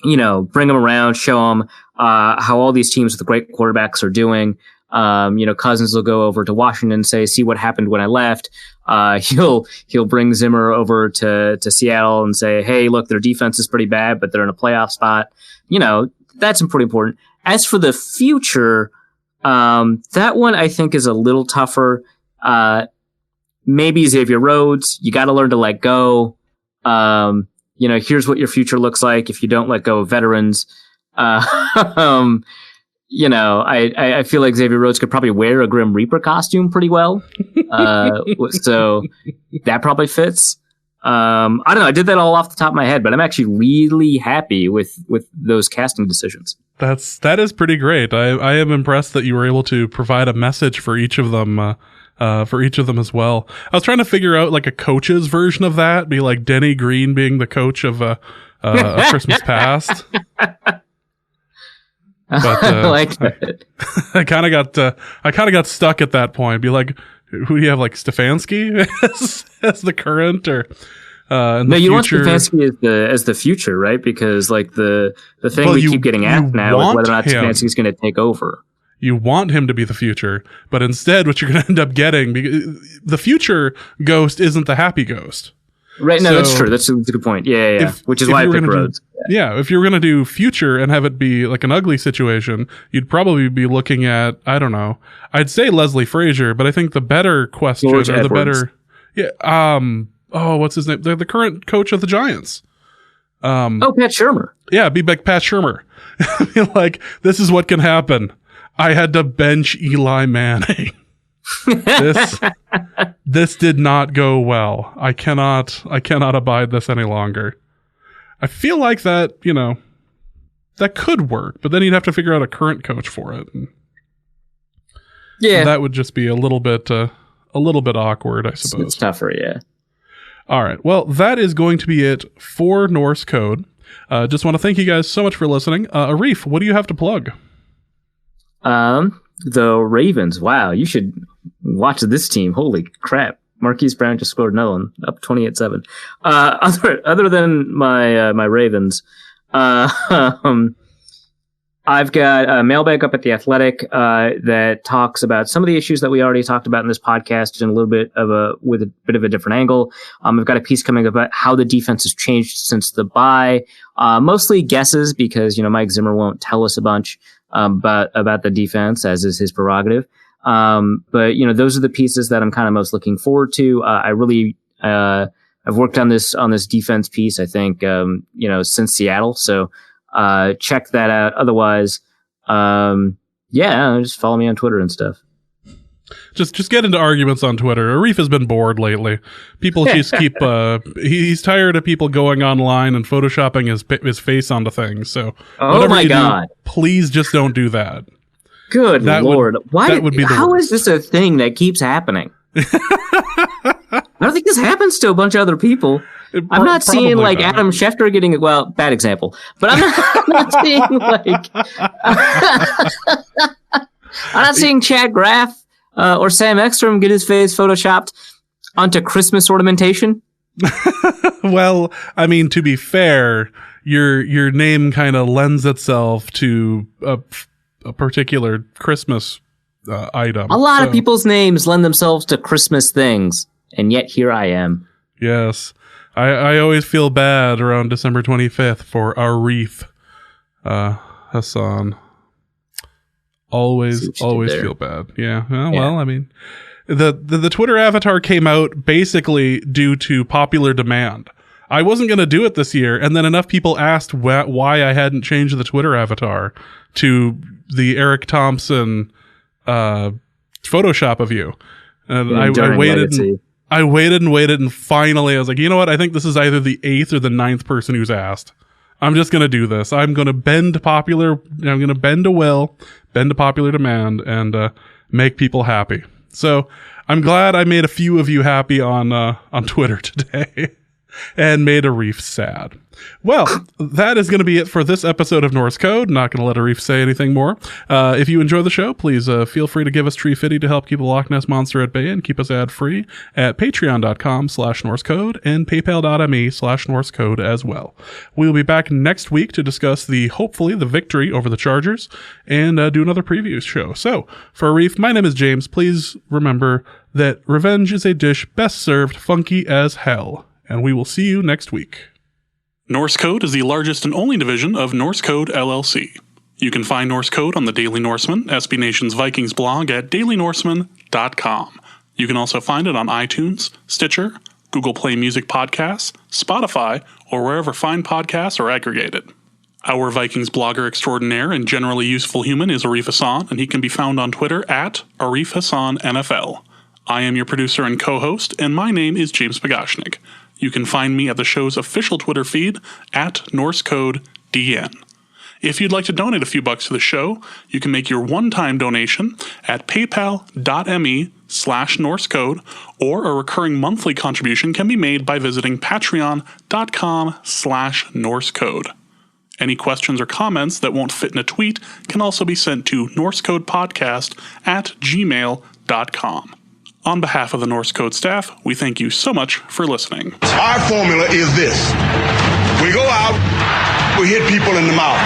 You know, bring him around, show him how all these teams with great quarterbacks are doing. You know, Cousins will go over to Washington and say, see what happened when I left. He'll bring Zimmer over to Seattle and say, hey, look, their defense is pretty bad, but they're in a playoff spot. You know, that's pretty important. As for the future, that one I think is a little tougher. Maybe Xavier Rhodes, you got to learn to let go. You know, here's what your future looks like if you don't let go of veterans. You know, I feel like Xavier Rhodes could probably wear a Grim Reaper costume pretty well. So that probably fits. I don't know. I did that all off the top of my head, but I'm actually really happy with those casting decisions. That is pretty great. I am impressed that you were able to provide a message for each of them, as well. I was trying to figure out like a coach's version of that, be like Denny Green being the coach of a Christmas Past. But I like that. I kind of got stuck at that point. Be like, who do you have, like Stefanski as the current, or no? You want Stefanski as the future, right? Because like the thing we keep getting asked now is whether or not Stefanski is going to take over. You want him to be the future, but instead, what you're going to end up getting, the future ghost isn't the happy ghost. Right, no, so that's true. That's a good point. Yeah. Which is why I picked Rhodes. Yeah, if you were going to do future and have it be like an ugly situation, you'd probably be looking at, I don't know, I'd say Leslie Frazier, but I think the better question, George or Edwards. the better, what's his name? The current coach of the Giants. Pat Shurmur. Yeah, be like Pat Shurmur. Like, this is what can happen. I had to bench Eli Manning. This did not go well. I cannot abide this any longer. I feel like that, you know, that could work, but then you'd have to figure out a current coach for it. Yeah, that would just be a little bit awkward, I suppose. It's tougher, yeah. All right. Well, that is going to be it for Norse Code. Just want to thank you guys so much for listening. Arif, what do you have to plug? The Ravens. Wow, you should watch this team. Holy crap. Marquise Brown just scored another one, up 28-7. Other than my Ravens, I've got a mailbag up at The Athletic that talks about some of the issues that we already talked about in this podcast in a little bit with a bit of a different angle. I've got a piece coming about how the defense has changed since the bye. Mostly guesses because, you know, Mike Zimmer won't tell us a bunch about the defense, as is his prerogative. But you know, those are the pieces that I'm kind of most looking forward to. I've worked on this defense piece, I think, you know, since Seattle. So, check that out. Otherwise, just follow me on Twitter and stuff. Just get into arguments on Twitter. Arif has been bored lately. People just keep, he's tired of people going online and photoshopping his face onto things. So, oh my God, please just don't do that. Good Lord. How is this a thing that keeps happening? I don't think this happens to a bunch of other people. I'm not seeing like not. Adam Schefter getting it. Well, bad example, but I'm not seeing like I'm not seeing Chad Graff or Sam Ekstrom get his face photoshopped onto Christmas ornamentation. Well, I mean, to be fair, your name kind of lends itself to a particular Christmas item. A lot of people's names lend themselves to Christmas things, and yet here I am. Yes. I always feel bad around December 25th for Arif Hassan. Always feel bad. Yeah. Well, I mean, the Twitter avatar came out basically due to popular demand. I wasn't going to do it this year, and then enough people asked why I hadn't changed the Twitter avatar to the Eric Thompson Photoshop of you. And I waited and waited, and finally I was like, you know what? I think this is either the 8th or the 9th person who's asked. I'm just going to do this. I'm going to bend a will, bend to popular demand, and make people happy. So I'm glad I made a few of you happy on Twitter today. and made Arif sad. Well, that is going to be it for this episode of Norse Code. Not going to let Arif say anything more. If you enjoy the show, please feel free to give us Tree Fitty to help keep the Loch Ness Monster at bay and keep us ad-free at patreon.com/NorseCode and paypal.me/NorseCode as well. We'll be back next week to discuss hopefully the victory over the Chargers and do another preview show. So, for Arif, my name is James. Please remember that revenge is a dish best served funky as hell. And we will see you next week. Norse Code is the largest and only division of Norse Code LLC. You can find Norse Code on the Daily Norseman, SB Nation's Vikings blog at dailynorseman.com. You can also find it on iTunes, Stitcher, Google Play Music Podcasts, Spotify, or wherever fine podcasts are aggregated. Our Vikings blogger extraordinaire and generally useful human is Arif Hassan, and he can be found on Twitter at Arif Hassan NFL. I am your producer and co-host, and my name is James Pagashnik. You can find me at the show's official Twitter feed at NorseCodeDN. If you'd like to donate a few bucks to the show, you can make your one-time donation at paypal.me/NorseCode, or a recurring monthly contribution can be made by visiting patreon.com/NorseCode. Any questions or comments that won't fit in a tweet can also be sent to norsecodepodcast@gmail.com. On behalf of the Norse Code staff, we thank you so much for listening. Our formula is this. We go out, we hit people in the mouth.